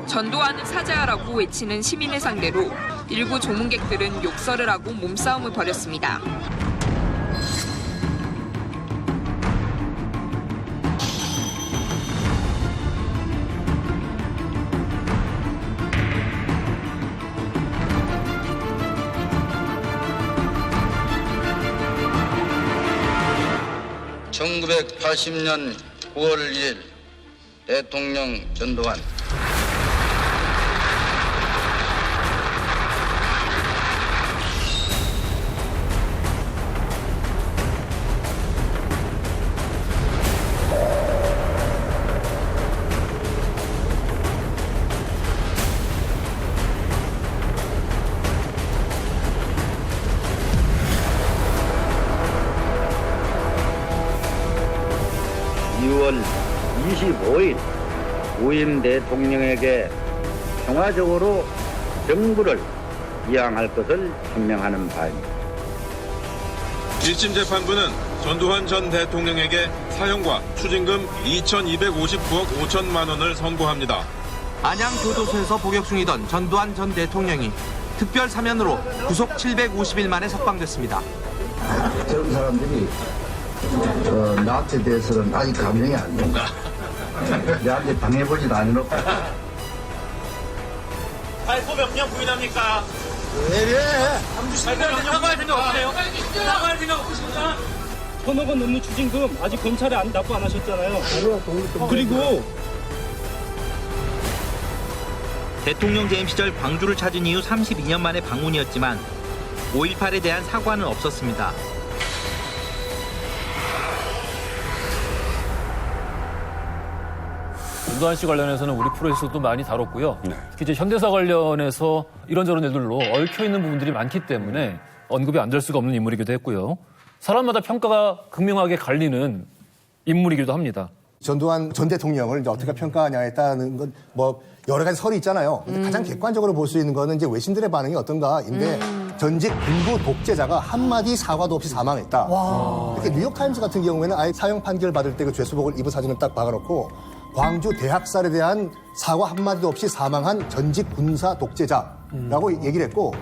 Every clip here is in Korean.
전두환을 사죄하라고 외치는 시민을 상대로 일부 조문객들은 욕설을 하고 몸싸움을 벌였습니다. (1980년 9월 1일) 대통령 전두환. (2월 25일) 후임 대통령에게 평화적으로 정부를 이양할 것을 천명하는 바입니다. 1심 재판부는 전두환 전 대통령에게 사형과 추징금 2,259억 5천만 원을 선고합니다. 안양 교도소에서 복역 중이던 전두환 전 대통령이 특별 사면으로 구속 750일 만에 석방됐습니다. 저런 사람들이 나한테 대해서는 아직 감정이 안 된다. 내한테 당해보지도 않았고. 발포 명령 부인합니까? 왜 이래? 발포 명령 사과할 생각 없으세요? 사과할 생각 없으십니까? 1,000억 원 넘는 추징금 아직 검찰에 납부 안 하셨잖아요. 그리고 대통령 재임 시절 광주를 찾은 이후 32년 만에 방문이었지만 5.18에 대한 사과는 없었습니다. 전두환 씨 관련해서는 우리 프로에서도 많이 다뤘고요. 특히 이제 현대사 관련해서 이런저런 일들로 얽혀있는 부분들이 많기 때문에 언급이 안 될 수가 없는 인물이기도 했고요. 사람마다 평가가 극명하게 갈리는 인물이기도 합니다. 전두환 전 대통령을 이제 어떻게 평가하냐에 따른 건 뭐 여러 가지 설이 있잖아요. 근데 가장 객관적으로 볼 수 있는 거는 이제 외신들의 반응이 어떤가인데 전직 군부 독재자가 한마디 사과도 없이 사망했다. 이렇게 뉴욕타임즈 같은 경우에는 아예 사형 판결 받을 때 그 죄수복을 입은 사진을 딱 박아놓고 광주 대학살에 대한 사과 한마디도 없이 사망한 전직 군사 독재자라고 얘기를 했고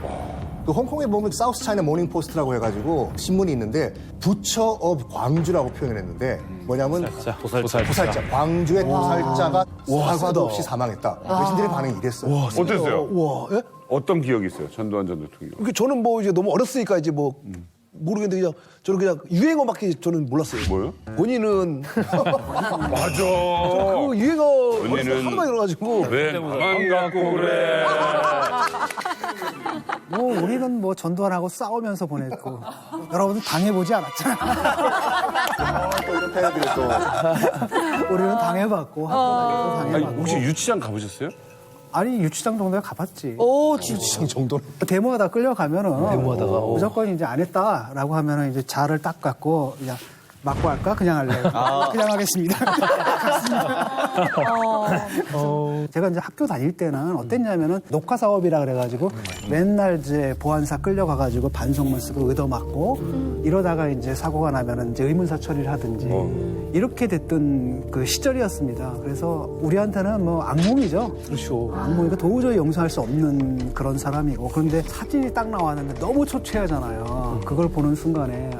그 홍콩에 보면 사우스 차이나 모닝 포스트라고 해가지고 신문이 있는데 부처 업 광주라고 표현을 했는데 뭐냐면 도살자. 광주의 도살자가 사과도 없이 사망했다. 외신들의 반응이 이랬어요. 어땠어요? 와, 예? 어떤 기억이 있어요? 전두환 전 대통령. 그 저는 뭐 이제 너무 어렸으니까 이제 뭐 모르겠는데 그냥 저는 그냥 유행어밖에 저는 몰랐어요. 뭐요? 본인은 맞아. 그 유행어 본인은 하나만 일어나가지고 왜 나만 갖고 그래? 뭐 우리는 뭐 전두환하고 싸우면서 보냈고 여러분들 당해보지 않았잖아요. 또 이런 패러디를 또. 우리는 당해봤고 학교 다니고 당해봤고. 혹시 유치장 가보셨어요? 아니 유치장 정도에 가봤지. 오 유치장 정도는 데모하다 끌려가면은 데모하다가, 무조건 이제 안 했다라고 하면은 이제 자를 딱 갖고 그냥 맞고 할까 그냥 할래요. 그냥 하겠습니다. 제가 이제 학교 다닐 때는 어땠냐면은 녹화 사업이라 그래가지고 맨날 이제 보안사 끌려가가지고 반성문 쓰고 의도 맞고 이러다가 이제 사고가 나면은 이제 의문사 처리를 하든지 이렇게 됐던 그 시절이었습니다. 그래서 우리한테는 뭐 악몽이죠. 그렇죠. 악몽이고 도저히 용서할 수 없는 그런 사람이고 그런데 사진이 딱 나왔는데 너무 초췌하잖아요. 그걸 보는 순간에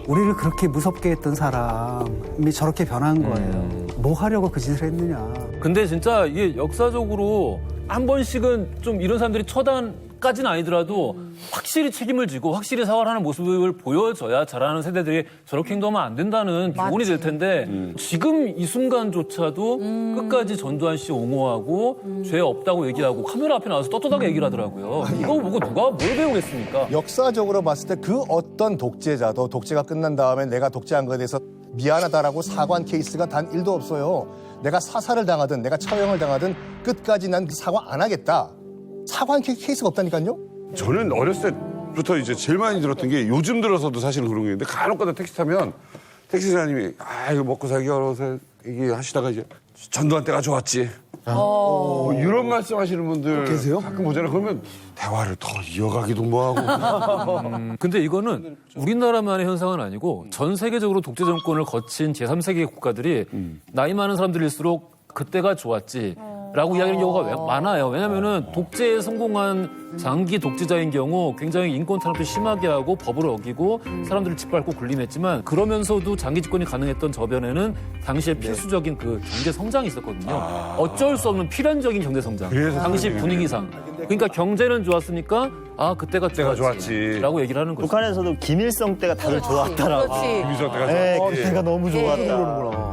우리를 그렇게 무섭게 했던 사람이 저렇게 변한 거예요. 뭐 하려고 그 짓을 했느냐. 근데 진짜 이게 역사적으로 한 번씩은 좀 이런 사람들이 처단까지는 아니더라도 확실히 책임을 지고 확실히 사과를 하는 모습을 보여줘야 자라는 세대들이 저렇게 행동하면 안 된다는 교훈이 될 텐데 지금 이 순간조차도 끝까지 전두환 씨 옹호하고 죄 없다고 얘기하고 카메라 앞에 나와서 떳떳하게 얘기를 하더라고요. 이거 보고 누가 뭘 배우겠습니까? 역사적으로 봤을 때 그 어떤 독재자도 독재가 끝난 다음에 내가 독재한 것에 대해서 미안하다라고 사과한 케이스가 단 1도 없어요. 내가 사살을 당하든 내가 처형을 당하든 끝까지 난 사과 안 하겠다. 사과한 케이스가 없다니까요. 저는 어렸을 때부터 이제 제일 많이 들었던 게 요즘 들어서도 사실은 그런 게 있는데 간혹가다 택시 타면 택시사님이 이거 먹고 살기 어려워서 얘기하시다가 이제 전두환 때가 좋았지. 뭐 이런 말씀하시는 분들 계세요? 가끔 보잖아요. 그러면 대화를 더 이어가기도 뭐하고. 근데 이거는 우리나라만의 현상은 아니고 전 세계적으로 독재 정권을 거친 제3세계 국가들이 나이 많은 사람들일수록 그때가 좋았지. 라고 이야기하는 경우가 많아요. 왜냐면은 독재에 성공한 장기 독재자인 경우 굉장히 인권 탄압도 심하게 하고 법을 어기고 사람들을 짓밟고 군림했지만 그러면서도 장기 집권이 가능했던 저변에는 당시에 필수적인 그 경제 성장이 있었거든요. 어쩔 수 없는 필연적인 경제 성장. 당시 분위기상. 그러니까 경제는 좋았으니까 그때가 좋았지. 라고 얘기를 하는 거죠. 북한에서도 김일성 때가 다들 좋았다라고. 김일성 때가 네, 좋았지. 그때가 너무 좋았다.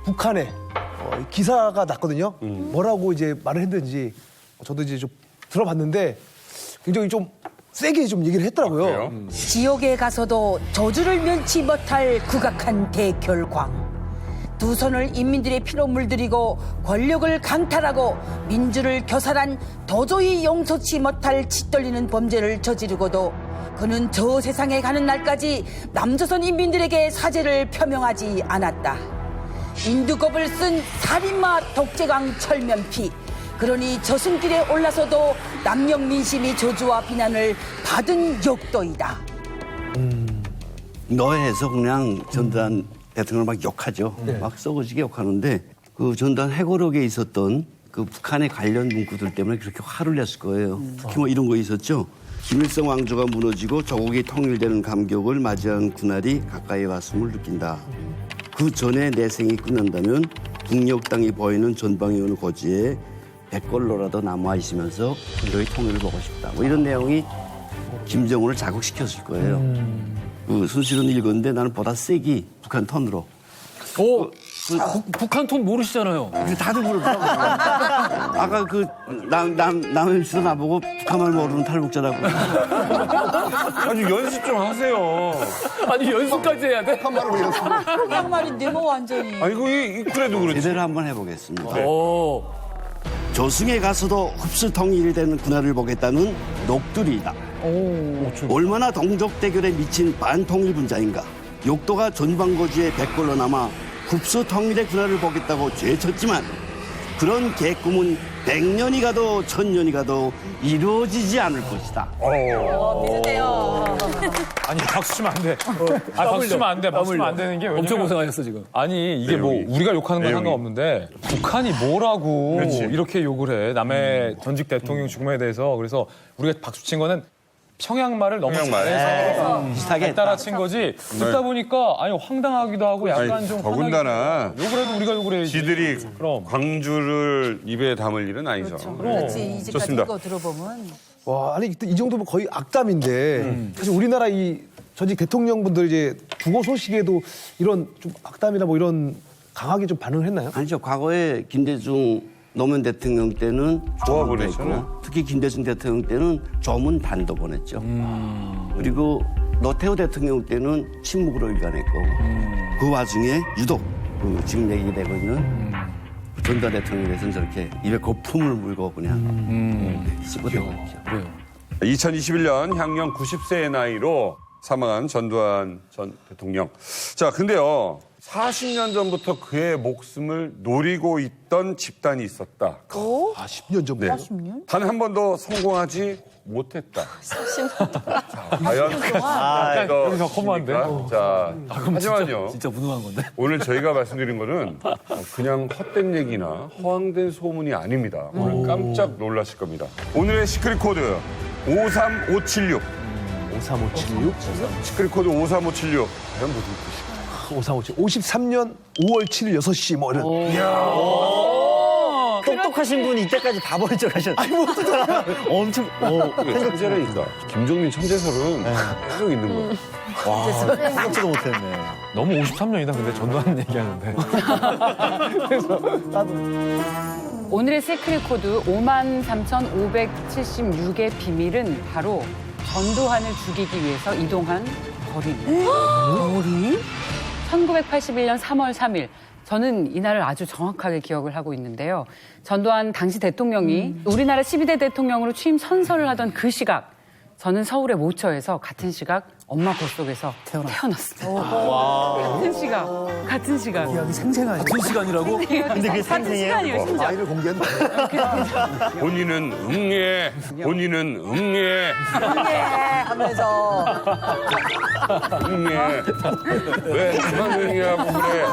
북한에 기사가 났거든요. 뭐라고 이제 말을 했는지 저도 이제 좀 들어봤는데 굉장히 좀 세게 좀 얘기를 했더라고요. 지옥에 가서도 저주를 면치 못할 국악한 대결광. 두 손을 인민들의 피로 물들이고 권력을 강탈하고 민주를 교살한 도저히 용서치 못할 짓떨리는 범죄를 저지르고도 그는 저 세상에 가는 날까지 남조선 인민들에게 사죄를 표명하지 않았다. 인두겁을 쓴 살인마 독재강 철면피. 그러니 저승길에 올라서도 남영 민심이 저주와 비난을 받은 욕도이다. 노예에서 그냥 전두환 대통령을 막 욕하죠. 막 썩어지게 욕하는데 그 전두환 회고록에 있었던 그 북한의 관련 문구들 때문에 그렇게 화를 냈을 거예요. 특히 뭐 이런 거 있었죠. 김일성 왕조가 무너지고 조국이 통일되는 감격을 맞이한 그날이 가까이 왔음을 느낀다. 그 전에 내 생이 끝난다면 북녘 땅이 보이는 전방에 오는 고지에 백걸로라도 남아 있으면서 너희 통일을 보고 싶다. 뭐 이런 내용이 김정은을 자극시켰을 거예요. 그 순실은 읽었는데 나는 보다 세기 북한 톤으로. 북한 톤 모르시잖아요. 다들 모르더라고요. 아까 그 남현수도 나보고 북한말 모르는 탈북자라고. 아니 연습 좀 하세요. 아니 연습까지 해야 돼? 북한말을 왜 이렇습니까? 한국말인데 뭐 완전히. 아니 그래도 그렇지. 제대로 한번 해보겠습니다. 오. 조승에 가서도 흡수 통일이 되는 그날을 보겠다는 녹두리이다. 얼마나 동족 대결에 미친 반통일 분자인가. 욕도가 전방고지에 백걸로 남아 흡수 통일의 그날을 보겠다고 죄쳤지만 그런 개꿈은 100년이 가도 1000년이 가도 이루어지지 않을 것이다. 비슷해요. 아니 박수 치면 안 돼. 박수 치면 안 돼. 박수 치면 안 되는 게 왜냐면 엄청 고생하셨어 지금. 아니 이게 뭐 우리가 욕하는 건 상관없는데 북한이 뭐라고 이렇게 욕을 해. 남의 전직 대통령 죽음에 대해서. 그래서 우리가 박수 친 거는 평양말을 너무 잘해서 비슷하게 따라친 거지. 듣다 보니까 아니 황당하기도 하고 약간 좀 더군다나 욕을 해도 우리가 욕을 해야지. 지들이 그럼. 광주를 입에 담을 일은 아니죠. 그렇지. 이제까지 좋습니다. 이거 들어보면. 와, 아니 이 정도면 거의 악담인데 사실 우리나라 이 전직 대통령분들 이제 부고 소식에도 이런 좀 악담이나 뭐 이런 강하게 좀 반응을 했나요? 아니죠. 과거에 김대중 노무현 대통령 때는 좋아 조문도 보냈잖아요. 했고, 특히 김대중 대통령 때는 조문 단도 보냈죠. 그리고 노태우 대통령 때는 침묵으로 일관했고 그 와중에 유독 그 지금 얘기되고 있는 전두환 대통령에 대해서는 저렇게 입에 거품을 물고 그냥 쓰고 되고 있죠. 2021년 향년 90세의 나이로 사망한 전두환 전 대통령. 자, 근데요. 40년 전부터 그의 목숨을 노리고 있던 집단이 있었다. 10년 전부터. 40년? 단 한 번도 성공하지 못했다. 40년. 과연 여기서 허무한데? 자, 하지만요. 진짜 무능한 건데. 오늘 저희가 말씀드린 거는 그냥 헛된 얘기나 허황된 소문이 아닙니다. 오늘 깜짝 놀라실 겁니다. 오늘의 시크릿 코드 53576. 53576? 시크릿 코드 53576. 과연 무슨 뜻일까요? 53576. 53년 5월 7일 6시 뭐 이런. 똑똑하신 분이 이때까지 다 버린 척 하셨네. 아니, 뭐 엄청. 천재라니까. 김종민 천재설은 계속 있는 거예요. 와, 생각지도 못했네. 너무 53년이다 근데 전두환 얘기하는데. 오늘의 시크릿 코드 53,576의 비밀은 바로 전두환을 죽이기 위해서 이동한 거리입니다. 거리? 1981년 3월 3일. 저는 이날을 아주 정확하게 기억을 하고 있는데요. 전두환 당시 대통령이 우리나라 12대 대통령으로 취임 선서를 하던 그 시각 저는 서울의 모처에서 같은 시각 엄마 뱃속에서 태어났습니다. 같은 시각. 기억이 생생하죠. 같은 시간이라고? 근데 그게 생생해요? 아이를 공개했나? 본인은 응애. 네, 하면서. 응애. 왜 그만 응애하고 그래?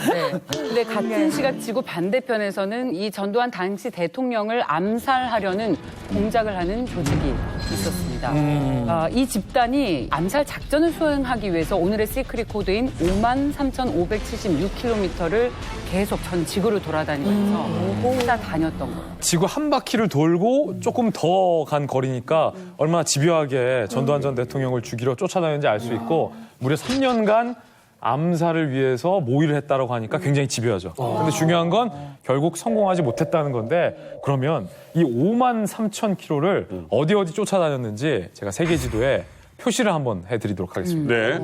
네. 근데 같은 시각 지구 반대편에서는 이 전두환 당시 대통령을 암살하려는 공작을 하는 조직이 있었습니다. 이 집단이 암살 작전을 수행하기 위해서 오늘의 시크릿 코드인 53,576km를 계속 전 지구를 돌아다니면서 찾아다녔던 거예요. 지구 한 바퀴를 돌고 조금 더 간 거리니까 얼마나 집요하게 전두환 전 대통령을 죽이러 쫓아다녔는지 알 수 있고 무려 3년간 암살을 위해서 모의를 했다라고 하니까 굉장히 집요하죠. 근데 중요한 건 결국 성공하지 못했다는 건데 그러면 이 53,000km를 어디 쫓아다녔는지 제가 세계 지도에 표시를 한번 해드리도록 하겠습니다. 네.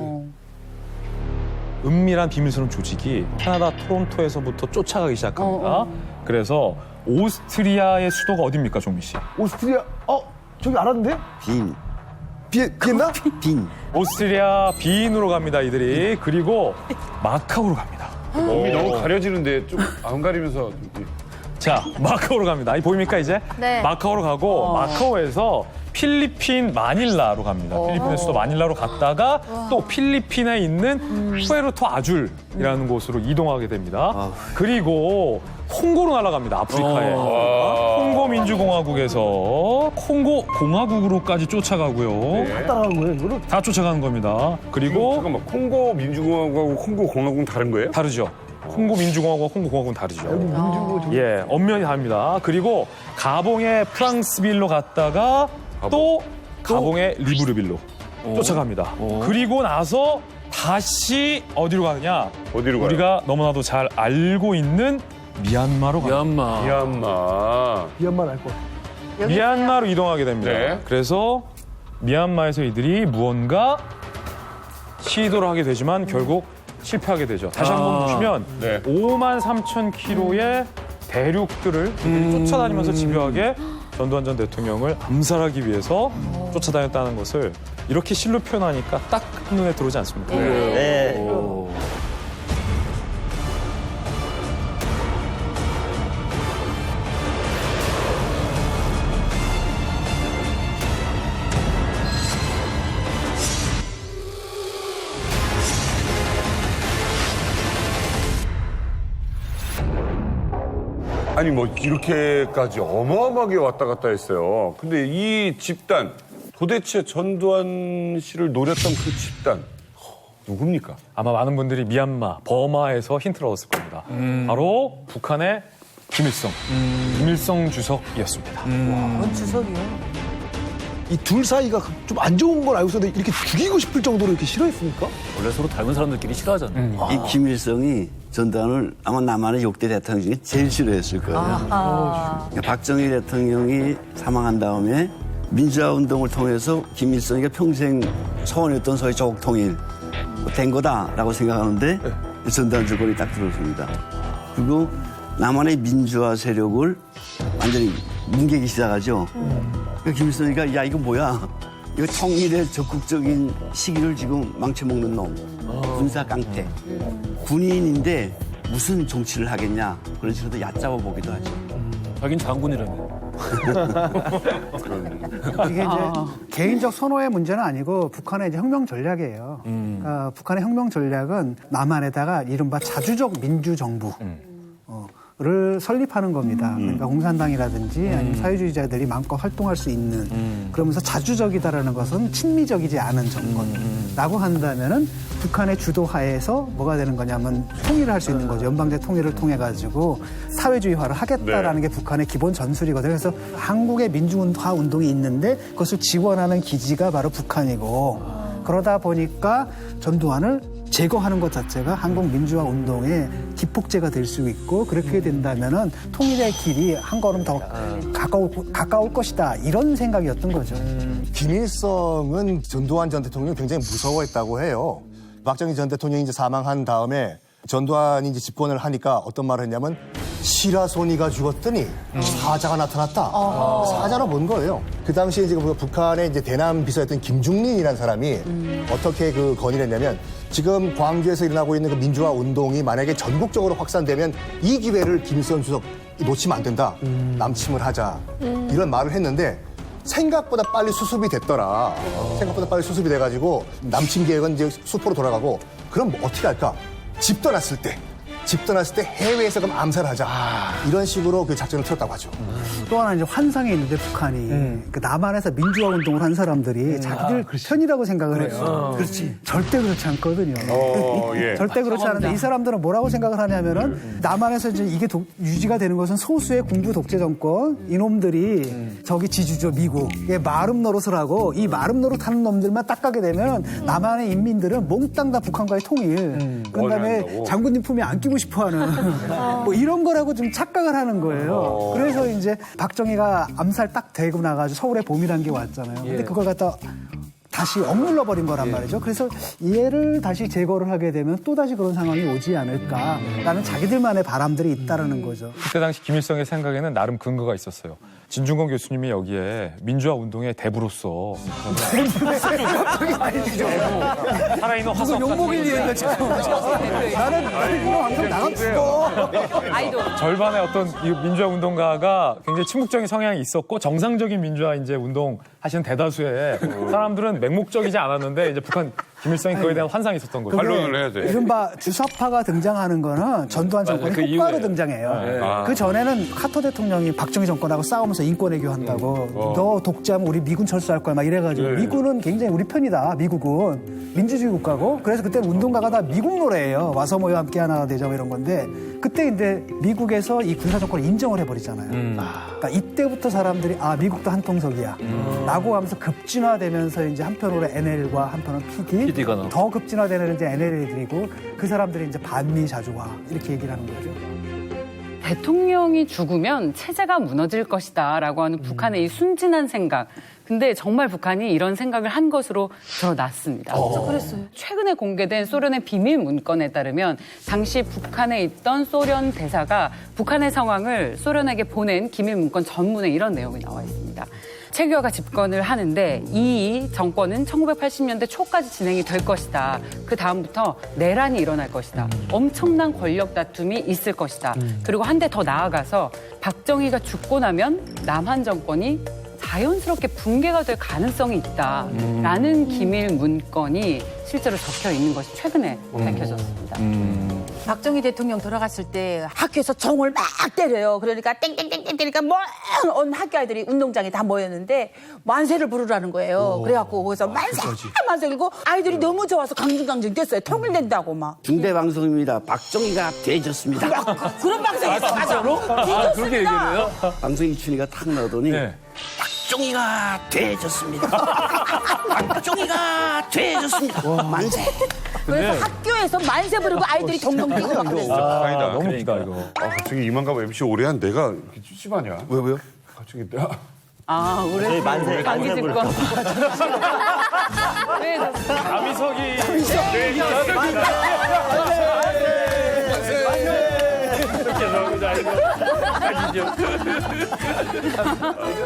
은밀한 비밀스러운 조직이 캐나다 토론토에서부터 쫓아가기 시작합니다. 그래서 오스트리아의 수도가 어디입니까, 종민 씨? 오스트리아, 저기 알았는데? 비엔나? 빈. 오스트리아 빈으로 갑니다, 이들이. 그리고 마카오로 갑니다. 몸이 너무 가려지는데 좀 안 가리면서. 자, 마카오로 갑니다. 보입니까, 이제? 네. 마카오로 가고, 마카오에서 필리핀 마닐라로 갑니다. 필리핀의 수도 마닐라로 갔다가 또 필리핀에 있는 푸에르토 아줄이라는 곳으로 이동하게 됩니다. 그리고 콩고로 날아갑니다. 아프리카에. 콩고 민주공화국에서 콩고 공화국으로까지 쫓아가고요. 다 따라간 거예요, 이거를? 다 쫓아가는 겁니다. 그리고 잠깐만, 콩고 민주공화국하고 콩고 공화국은 다른 거예요? 다르죠. 콩고 민주공화국과 콩고 공화국은 다르죠. 예, 엄연히 다릅니다. 그리고 가봉의 프랑스빌로 갔다가 또 가봉의 리브르빌로 쫓아갑니다. 그리고 나서 다시 어디로 가느냐? 어디로 가요? 우리가 너무나도 잘 알고 있는 미얀마로 갑니다. 미얀마 알 거. 미얀마로 이동하게 됩니다. 네. 그래서 미얀마에서 이들이 무언가 시도를 하게 되지만 결국 실패하게 되죠. 다시 한번 보시면 53,000km의 대륙들을 쫓아다니면서 집요하게 전두환 전 대통령을 암살하기 위해서 쫓아다녔다는 것을 이렇게 실로 표현하니까 딱 눈에 들어오지 않습니까? 네. 아니 뭐 이렇게까지 어마어마하게 왔다 갔다 했어요. 근데 이 집단 도대체 전두환 씨를 노렸던 그 집단 누굽니까? 아마 많은 분들이 미얀마, 버마에서 힌트를 얻었을 겁니다. 바로 북한의 김일성 주석이었습니다. 뭔 주석이요? 이 둘 사이가 좀 안 좋은 걸 알고서 이렇게 죽이고 싶을 정도로 이렇게 싫어했습니까? 원래 서로 닮은 사람들끼리 싫어하잖아요. 이 김일성이 전두환을 아마 남한의 역대 대통령 중에 제일 싫어했을 거예요. 박정희 대통령이 사망한 다음에 민주화 운동을 통해서 김일성이가 평생 소원했던 소위 조국 통일 된 거다라고 생각하는데 전두환 정권이 딱 들어섭니다. 그리고 남한의 민주화 세력을 완전히 뭉개기 시작하죠. 그러니까 김일성이가 야 이거 뭐야? 이거 통일의 적극적인 시기를 지금 망쳐먹는 놈. 군사 깡패. 군인인데 무슨 정치를 하겠냐. 그런 식으로 얕잡아 보기도 하죠. 자긴 장군이라며. 이게 이제 개인적 선호의 문제는 아니고 북한의 이제 혁명 전략이에요. 그러니까 북한의 혁명 전략은 남한에다가 이른바 자주적 민주정부. 를 설립하는 겁니다. 그러니까 공산당이라든지 아니면 사회주의자들이 마음껏 활동할 수 있는 그러면서 자주적이다라는 것은 친미적이지 않은 정권이라고 한다면은 북한의 주도하에서 뭐가 되는 거냐면 통일을 할 수 있는 거죠. 연방제 통일을 통해 가지고 사회주의화를 하겠다라는 게 북한의 기본 전술이거든요. 그래서 한국의 민주화 운동이 있는데 그것을 지원하는 기지가 바로 북한이고 그러다 보니까 전두환을 제거하는 것 자체가 한국 민주화 운동의 기폭제가 될 수 있고 그렇게 된다면은 통일의 길이 한 걸음 더 가까울 것이다 이런 생각이었던 거죠. 김일성은 전두환 전 대통령을 굉장히 무서워했다고 해요. 박정희 전 대통령이 이제 사망한 다음에 전두환이 이제 집권을 하니까 어떤 말을 했냐면 시라소니가 죽었더니 사자가 나타났다. 사자는 뭔 거예요? 그 당시에 이제 북한의 이제 대남 비서였던 김중린이라는 사람이 어떻게 그 건의를 했냐면 지금 광주에서 일어나고 있는 그 민주화 운동이 만약에 전국적으로 확산되면 이 기회를 김일성 주석 놓치면 안 된다. 남침을 하자. 이런 말을 했는데 생각보다 빨리 수습이 됐더라. 생각보다 빨리 수습이 돼가지고 남침 계획은 이제 수포로 돌아가고 그럼 뭐 어떻게 할까? 집 떠났을 때 해외에서 그럼 암살하자. 이런 식으로 그 작전을 틀었다고 하죠. 또 하나 이제 환상이 있는데 북한이 그 남한에서 민주화 운동을 한 사람들이 자기들 편이라고 생각을 해요. 그렇지. 절대 그렇지 않거든요. 예. 절대 그렇지 않은데 이 사람들은 뭐라고 생각을 하냐면은 남한에서 이제 이게 유지가 되는 것은 소수의 군부 독재 정권 이놈들이 저기 지주죠 미국의 마름 노릇을 하고 이 마름 노릇하는 놈들만 딱 가게 되면 남한의 인민들은 몽땅 다 북한과의 통일. 그다음에 장군님 품에 안기고 싶어하는 뭐 이런 거라고 좀 착각을 하는 거예요. 그래서 이제 박정희가 암살 딱 되고 나가지고 서울에 봄이라는 게 왔잖아요. 근데 그걸 갖다 다시 억눌러 버린 거란 말이죠. 그래서 얘를 다시 제거를 하게 되면 또 다시 그런 상황이 오지 않을까라는 자기들만의 바람들이 있다라는 거죠. 그때 당시 김일성의 생각에는 나름 근거가 있었어요. 진중권 교수님이 여기에 민주화 운동의 대부로서 살아있는 화석 욕먹일 일인가 참. 나는 이거 방송 나가면 죽어. 절반의 어떤 이 민주화 운동가가 굉장히 침묵적인 성향이 있었고 정상적인 민주화 이제 운동 하시는 대다수의 사람들은 맹목적이지 않았는데 이제 북한 김일성이 그거에 대한 환상이 있었던 거죠. 반론을 해야 돼. 이른바 주사파가 등장하는 거는 전두환 정권이 그 효과로 이후에. 등장해요. 그 전에는 카터 대통령이 박정희 정권하고 싸우면서 인권 외교한다고 너 독재하면 우리 미군 철수할 거야 막 이래가지고 미군은 굉장히 우리 편이다. 미국은 민주주의 국가고 그래서 그때 운동가가 다 미국 노래예요. 와서 모여 함께 하나 되자 뭐 이런 건데 그때 근데 미국에서 이 군사 정권을 인정을 해버리잖아요. 그러니까 이때부터 사람들이 아 미국도 한통속이야 라고 하면서 급진화되면서 이제 한편으로 NL과 한편으로 PD가 더 급진화되는 이제 NL들이고 그 사람들이 이제 반미 자주화 이렇게 얘기를 하는 거죠. 대통령이 죽으면 체제가 무너질 것이다라고 하는 북한의 이 순진한 생각. 근데 정말 북한이 이런 생각을 한 것으로 드러났습니다. 그랬어요. 최근에 공개된 소련의 비밀 문건에 따르면 당시 북한에 있던 소련 대사가 북한의 상황을 소련에게 보낸 기밀 문건 전문에 이런 내용이 나와 있습니다. 체규화가 집권을 하는데 이 정권은 1980년대 초까지 진행이 될 것이다. 그 다음부터 내란이 일어날 것이다. 엄청난 권력 다툼이 있을 것이다. 그리고 한 대 더 나아가서 박정희가 죽고 나면 남한 정권이 자연스럽게 붕괴가 될 가능성이 있다라는 기밀 문건이 실제로 적혀 있는 것이 최근에 밝혀졌습니다. 박정희 대통령 돌아갔을 때 학교에서 종을 막 때려요. 그러니까 땡땡땡땡 때리니까 먼 학교 아이들이 운동장에 다 모였는데 만세를 부르라는 거예요. 그래갖고 거기서 만세 그리고 아이들이 너무 좋아서 강중강중 됐어요. 통일된다고 막. 중대방송입니다. 박정희가 되졌습니다. 그런 방송이 있어. 맞아. 그렇게 얘기를 해요? 방송 이춘희가 탁 나오더니 박정희가 되졌습니다. 박정희가 되졌습니다. 만세. 그래서 학교에서 만세 부르고 아이들이 동동 뛰고 막 그랬어. 아니다. 너무 웃기다 이거. 갑자기 이만감 MC 오래 한 내가 이렇게 찝찝하냐? 왜요? 갑자기 내가 아, 올해 만세 강기집권. 왜 남희석이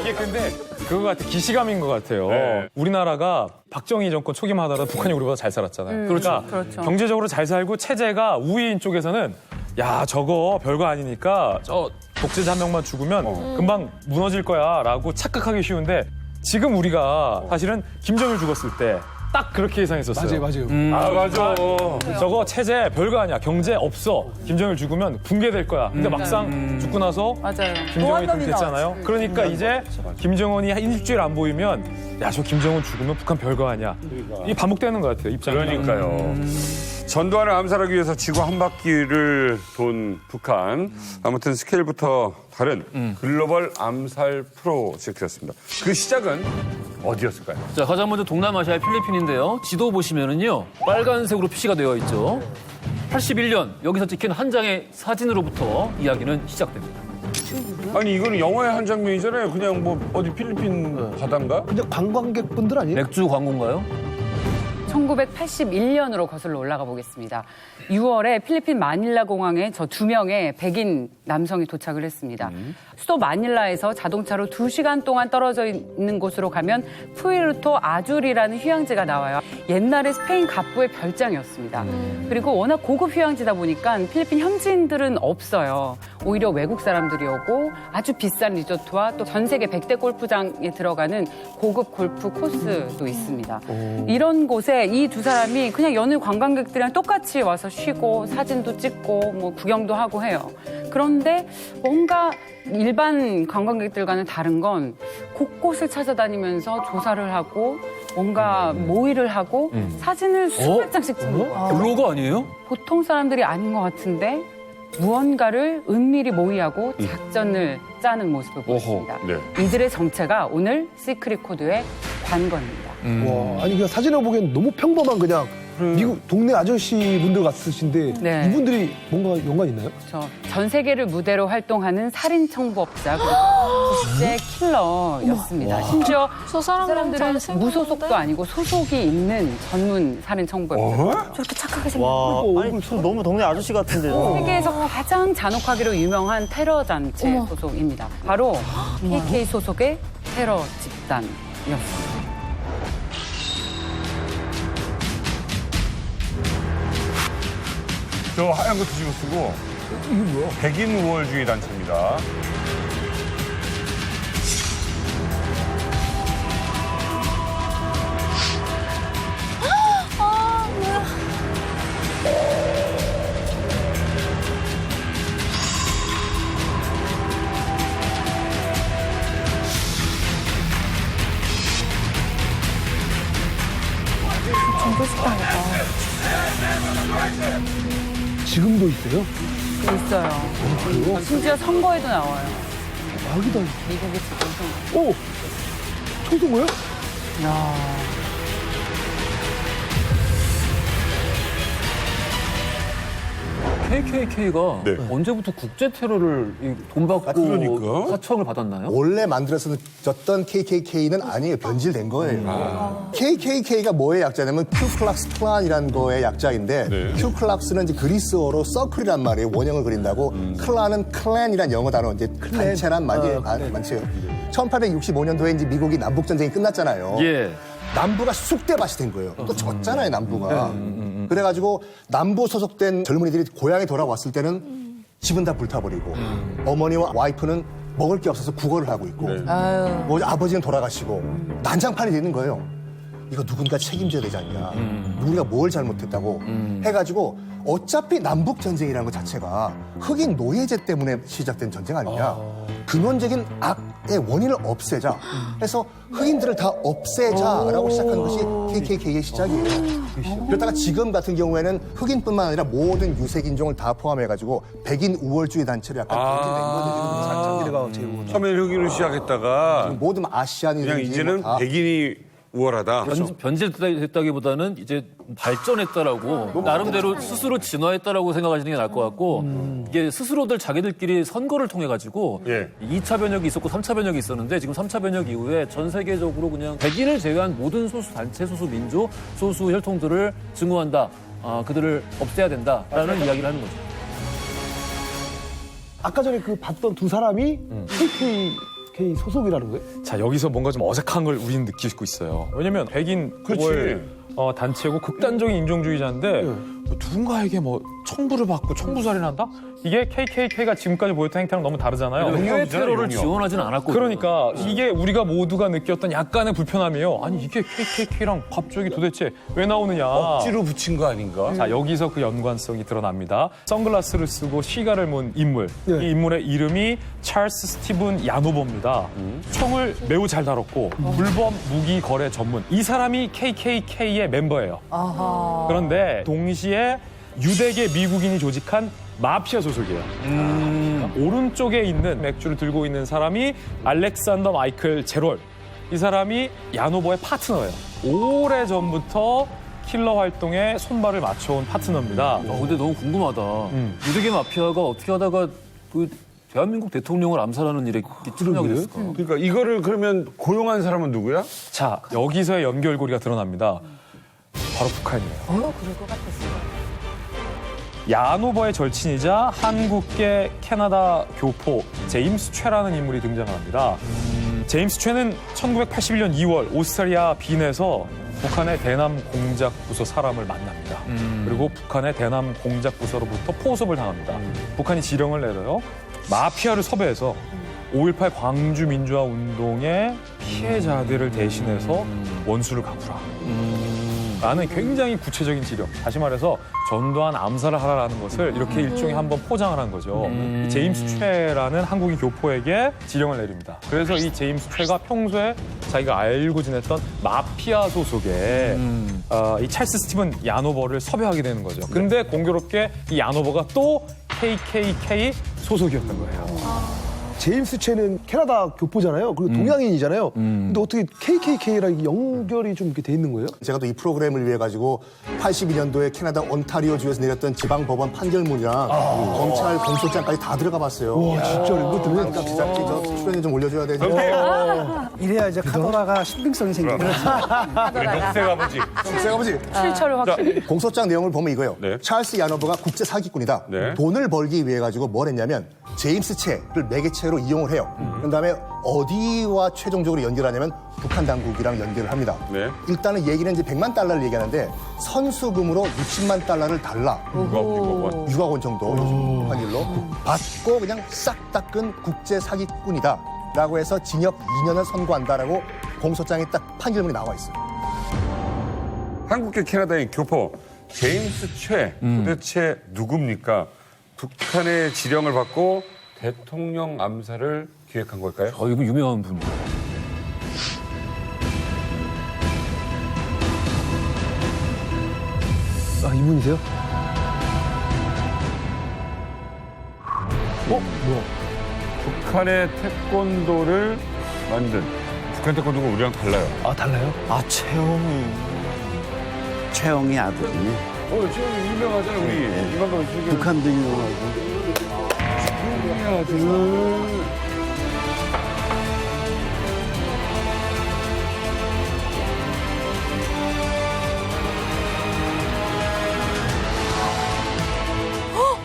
이게 근데 그거 같아 기시감인 것 같아요. 우리나라가 박정희 정권 초기만 하더라도 북한이 우리보다 잘 살았잖아요. 그러니까 그렇죠. 경제적으로 잘 살고 체제가 우위인 쪽에서는 야 저거 별거 아니니까 저 독재자 한 명만 죽으면 금방 무너질 거야라고 착각하기 쉬운데 지금 우리가 사실은 김정일 죽었을 때 딱 그렇게 예상했었어요. 맞아요. 맞아. 저거 체제 별거 아니야. 경제 없어. 김정일 죽으면 붕괴될 거야. 근데 막상 죽고 나서 맞아요. 김정은이 좀 됐잖아요. 그러니까 이제 김정은이 한 일주일 안 보이면 야, 저 김정은 죽으면 북한 별거 아니야. 이게 반복되는 것 같아요. 입장이. 그러니까요. 전두환을 암살하기 위해서 지구 한 바퀴를 돈 북한. 아무튼 스케일부터 다른 글로벌 암살 프로젝트였습니다. 그 시작은 어디였을까요? 자, 가장 먼저 동남아시아의 필리핀인데요. 지도 보시면은요, 빨간색으로 표시가 되어 있죠. 81년 여기서 찍힌 한 장의 사진으로부터 이야기는 시작됩니다. 아니 이거는 영화의 한 장면이잖아요. 그냥 뭐 어디 필리핀 바다인가? 근데 관광객분들 아니에요? 맥주 광고인가요? 1981년으로 거슬러 올라가 보겠습니다. 6월에 필리핀 마닐라 공항에 저 2명의 백인 남성이 도착을 했습니다. 수도 마닐라에서 자동차로 2시간 동안 떨어져 있는 곳으로 가면 푸에르토 아줄이라는 휴양지가 나와요. 옛날에 스페인 갑부의 별장이었습니다. 그리고 워낙 고급 휴양지다 보니까 필리핀 현지인들은 없어요. 오히려 외국 사람들이 오고 아주 비싼 리조트와 또 전 세계 100대 골프장에 들어가는 고급 골프 코스도 있습니다. 이런 곳에 이 두 사람이 그냥 여느 관광객들이랑 똑같이 와서 쉬고 사진도 찍고 뭐 구경도 하고 해요. 그런데 뭔가 일반 관광객들과는 다른 건 곳곳을 찾아다니면서 조사를 하고 뭔가 모의를 하고 사진을 수백 장씩 찍는 거예요. 블로거 아니에요? 보통 사람들이 아닌 것 같은데 무언가를 은밀히 모의하고 작전을 짜는 모습을 보였습니다. 네. 이들의 정체가 오늘 시크릿 코드의 관건입니다. 와, 아니 그냥 사진을 보기엔 너무 평범한 그냥 미국 동네 아저씨 분들 같으신데 네. 이분들이 뭔가 연관 있나요? 전 세계를 무대로 활동하는 살인 청부업자 그리고 실제 킬러였습니다. 심지어 그 사람들은 무소속도 아니고 소속이 있는 전문 살인 청부업자. 저렇게 착하게 생긴 아니 너무 동네 아저씨 같은데요. 세계에서 가장 잔혹하기로 유명한 테러 단체 소속입니다. 바로 KK 소속의 테러 집단이었습니다. 저 하얀 거 뒤집어 쓰고 이게 뭐야? 백인 우월주의 단체입니다. 지금도 있어요? 있어요. 그래요? 심지어 선거에도 나와요. 막이다. 미국의 지금 선거. 오! 초선거요? 야. KKK가 언제부터 국제 테러를 돈 받고 사청을 받았나요? 원래 만들어졌던 KKK는 아니에요. 변질된 거예요. KKK가 뭐의 약자냐면 큐클락스 클란이라는 거의 약자인데 큐클락스는 이제 그리스어로 서클이란 말이에요. 원형을 그린다고. 클란은 클랜이란 영어 단어 이제 단체란 말이 많죠. 1865년도에 이제 미국이 남북전쟁이 끝났잖아요. 남부가 쑥대밭이 된 거예요. 또 졌잖아요, 남부가. 그래가지고 남부 소속된 젊은이들이 고향에 돌아왔을 때는 집은 다 불타버리고 어머니와 와이프는 먹을 게 없어서 구걸을 하고 있고 뭐 아버지는 돌아가시고 난장판이 되는 거예요. 이거 누군가 책임져야 되지 않냐. 우리가 뭘 잘못했다고 해가지고 어차피 남북전쟁이라는 것 자체가 흑인 노예제 때문에 시작된 전쟁 아니냐. 근원적인 악의 원인을 없애자 해서 흑인들을 다 없애자라고 시작한 것이 KKK의 시작이에요. 그러다가 지금 같은 경우에는 흑인뿐만 아니라 모든 유색인종을 다 포함해가지고 백인 우월주의 단체를 약간 변질된 거거든요. 처음에 흑인으로 시작했다가 모든 아시안이 그냥 이제는 백인이 우월하다. 변질됐다기보다는 이제 발전했다라고 나름대로 스스로 진화했다라고 생각하시는 게 나을 것 같고 이게 스스로들 자기들끼리 선거를 통해 가지고 2차 변혁이 있었고 3차 변혁이 있었는데 지금 3차 변혁 이후에 전 세계적으로 그냥 백인을 제외한 모든 소수 단체, 소수 민족, 소수 혈통들을 증오한다. 그들을 없애야 된다라는 이야기를 하는 거죠. 아까 전에 그 봤던 두 사람이 KKK 소속이라는 거예요? 자, 여기서 뭔가 좀 어색한 걸 우리는 느끼고 있어요. 왜냐면 백인 우월 단체고 극단적인 인종주의자인데 뭐 누군가에게 뭐 청부를 받고 청부살인한다? 이게 KKK가 지금까지 보였던 행태랑 너무 다르잖아요. 해외 테러를 지원하지는 않았거든요. 그러니까 이게 우리가 모두가 느꼈던 약간의 불편함이에요. 아니 이게 KKK랑 갑자기 도대체 왜 나오느냐. 억지로 붙인 거 아닌가? 자, 여기서 그 연관성이 드러납니다. 선글라스를 쓰고 시가를 문 인물. 이 인물의 이름이 찰스 스티븐 야노보입니다. 총을 매우 잘 다뤘고 불법 무기 거래 전문. 이 사람이 KKK의 멤버예요. 그런데 동시에 유대계 미국인이 조직한 마피아 소속이에요. 오른쪽에 있는 맥주를 들고 있는 사람이 알렉산더 마이클 제롤. 이 사람이 야노보의 파트너예요. 오래전부터 킬러 활동에 손발을 맞춰온 파트너입니다. 근데 너무 궁금하다. 유대계 마피아가 어떻게 하다가 그 대한민국 대통령을 암살하는 일에 참여하게 됐을까? 그러니까 이거를 그러면 고용한 사람은 누구야? 자, 여기서의 연결고리가 드러납니다. 바로 북한이에요. 그럴 것 같았어요. 야노버의 절친이자 한국계 캐나다 교포 제임스 최라는 인물이 등장을 합니다. 제임스 최는 1981년 2월 오스트리아 빈에서 북한의 대남 공작 부서 사람을 만납니다. 그리고 북한의 대남 공작 부서로부터 포섭을 당합니다. 북한이 지령을 내려요. 마피아를 섭외해서 5.18 광주 민주화 운동의 피해자들을 대신해서 원수를 갚으라. 라는 굉장히 구체적인 지령. 다시 말해서 전두환 암살을 하라라는 것을 이렇게 일종의 한번 포장을 한 거죠. 이 제임스 최라는 한국인 교포에게 지령을 내립니다. 그래서 이 제임스 최가 평소에 자기가 알고 지냈던 마피아 소속의 이 찰스 스티븐 야노버를 섭외하게 되는 거죠. 근데 공교롭게 이 야노버가 또 KKK 소속이었던 거예요. 제임스 최는 캐나다 교포잖아요. 그리고 동양인이잖아요. 근데 어떻게 KKK랑 연결이 좀 이렇게 돼 있는 거예요? 제가 또 이 프로그램을 위해 가지고 82년도에 캐나다 온타리오주에서 내렸던 지방법원 판결문이랑 검찰 공소장까지 다 들어가 봤어요. 와, 진짜로 이거 들으면 제작진 저 출연료 좀 올려줘야 되죠. 이래야 이제 카더라가 신빙성이 생기죠. 녹색 아버지. 녹색 아버지. 출처를 확실히. 공소장 내용을 보면 이거예요. 찰스 야노버가 국제 사기꾼이다. 돈을 벌기 위해 가지고 뭘 했냐면 제임스 채를 매개체로 이용을 해요. 그다음에 어디와 최종적으로 연결하냐면 북한 당국이랑 연결을 합니다. 일단은 얘기는 이제 100만 달러를 얘기하는데 선수금으로 60만 달러를 달라. 유학원 정도 요즘 환율로 받고 그냥 싹 닦은 국제 사기꾼이다. 라고 해서 징역 2년을 선고한다라고 공소장에 딱 판결문이 나와 있어요. 한국계 캐나다인 교포 제임스 최 도대체 누굽니까? 북한의 지령을 받고 대통령 암살을 기획한 걸까요? 이거 유명한 분이에요. 아, 이분이세요? 뭐야? 북한의 태권도를 만든 북한 태권도가 우리랑 달라요. 아, 달라요? 아, 최영이 아들이네. 최영이 유명하잖아, 우리. 이만큼 북한도 유명하고. 최영이 아들은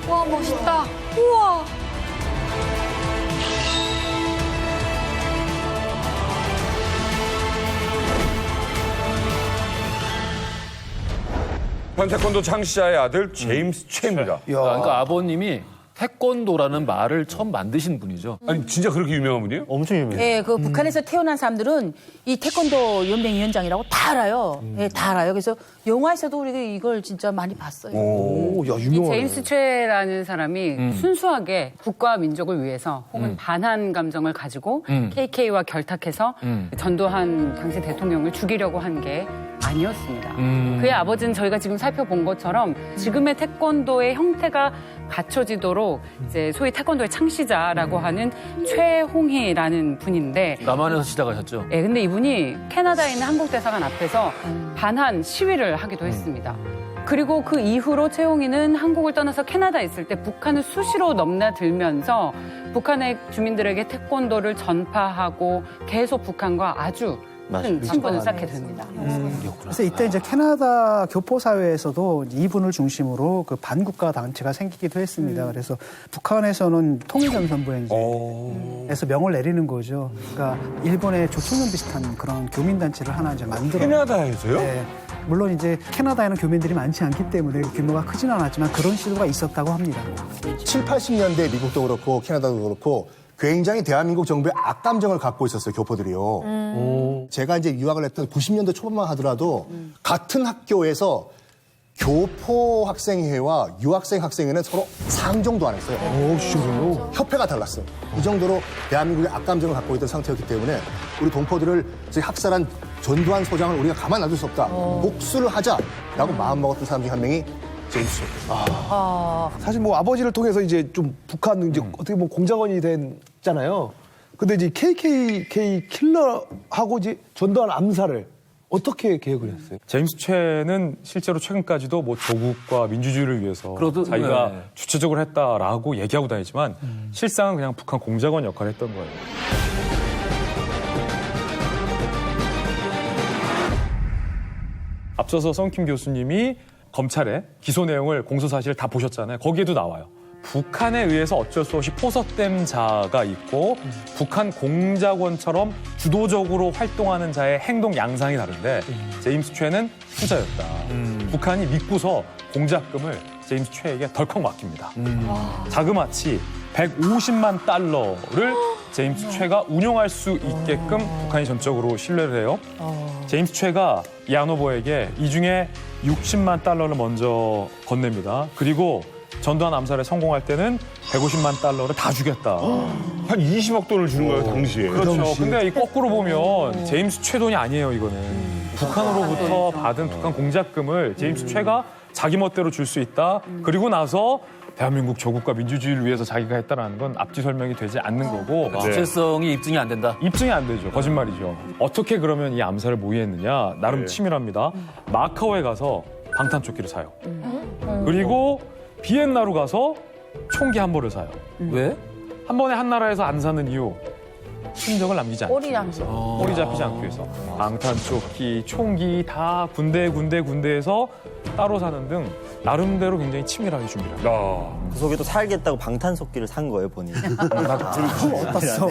와, 멋있다. 우와. 북한 태권도 창시자의 아들 제임스 최입니다. 그러니까 아버님이 태권도라는 말을 처음 만드신 분이죠. 아니 진짜 그렇게 유명한 분이에요? 엄청 유명해요. 예, 그 북한에서 태어난 사람들은 이 태권도 연맹위원장이라고 다 알아요. 예, 다 알아요. 그래서 영화에서도 우리가 이걸 진짜 많이 봤어요. 오, 야, 이 유명하네. 제임스 최라는 사람이 순수하게 국가와 민족을 위해서 혹은 반한 감정을 가지고 KK와 결탁해서 전두환 당시 대통령을 죽이려고 한 게 아니었습니다. 그의 아버지는 저희가 지금 살펴본 것처럼 지금의 태권도의 형태가 갖춰지도록 이제 소위 태권도의 창시자라고 하는 최홍희라는 분인데 남한에서 시작하셨죠. 예, 근데 이분이 캐나다에 있는 한국 대사관 앞에서 반한 시위를 하기도 했습니다. 그리고 그 이후로 최홍희는 한국을 떠나서 캐나다에 있을 때 북한을 수시로 넘나들면서 북한의 주민들에게 태권도를 전파하고 계속 북한과 아주 큰 친분을 쌓게 됩니다. 그래서 이때 이제 캐나다 교포 사회에서도 이분을 중심으로 그 반국가 단체가 생기기도 했습니다. 그래서 북한에서는 통일전선부에서 명을 내리는 거죠. 그러니까 일본의 조총련 비슷한 그런 교민 단체를 하나 이제 만들어. 캐나다에서요? 네. 물론 이제 캐나다에는 교민들이 많지 않기 때문에 규모가 크지는 않았지만 그런 시도가 있었다고 합니다. 7, 80년대 미국도 그렇고 캐나다도 그렇고 굉장히 대한민국 정부에 악감정을 갖고 있었어요, 교포들이요. 제가 이제 유학을 했던 90년대 초반만 하더라도 같은 학교에서 교포 학생회와 유학생 학생회는 서로 상종도 안 했어요. 진짜요? 협회가 달랐어요. 이 정도로 대한민국의 악감정을 갖고 있던 상태였기 때문에 우리 동포들을 학살한 전두환 소장을 우리가 가만 놔둘 수 없다. 복수를 하자라고 마음먹었던 사람 중 한 명이 제임스. 사실 뭐 아버지를 통해서 이제 좀 북한 이제 어떻게 보면 공작원이 됐잖아요. 근데 이제 KKK 킬러하고 이제 전두환 암살을 어떻게 계획을 했어요? 제임스 최는 실제로 최근까지도 뭐 조국과 민주주의를 위해서 자기가 주체적으로 했다라고 얘기하고 다니지만 실상은 그냥 북한 공작원 역할을 했던 거예요. 앞서서 썬킴 교수님이 검찰의 기소 내용을 공소 사실을 다 보셨잖아요. 거기에도 나와요. 북한에 의해서 어쩔 수 없이 포섭된 자가 있고 북한 공작원처럼 주도적으로 활동하는 자의 행동 양상이 다른데 제임스 최는 후자였다. 북한이 믿고서 공작금을 제임스 최에게 덜컥 맡깁니다. 자그마치 150만 달러를 제임스 최가 운용할 수 있게끔 북한이 전적으로 신뢰를 해요. 제임스 최가 야노보에게 이 중에 60만 달러를 먼저 건넵니다. 그리고 전두환 암살에 성공할 때는 150만 달러를 다 주겠다. 한 20억 돈을 주는 거예요, 당시에. 그렇죠. 근데 이 거꾸로 보면 제임스 최 돈이 아니에요, 이거는. 북한으로부터 받은 북한 공작금을 제임스 최가 자기 멋대로 줄 수 있다. 그리고 나서 대한민국 조국과 민주주의를 위해서 자기가 했다라는 건 앞뒤 설명이 되지 않는 거고. 주체성이 입증이 안 된다. 입증이 안 되죠. 거짓말이죠. 어떻게 그러면 이 암살을 모의했느냐. 나름 치밀합니다. 마카오에 가서 방탄조끼를 사요. 그리고 비엔나로 가서 총기 한 벌을 사요. 왜? 한 번에 한 나라에서 안 사는 이유. 흔적을 남기지 않기 위해서. 꼬리 잡히지 않기 위해서. 방탄조끼, 총기 다 군데에서 따로 사는 등 나름대로 굉장히 치밀하게 준비를 합니다. 그 속에 또 살겠다고 방탄소끼를 산 거예요, 본인이. 어떻어?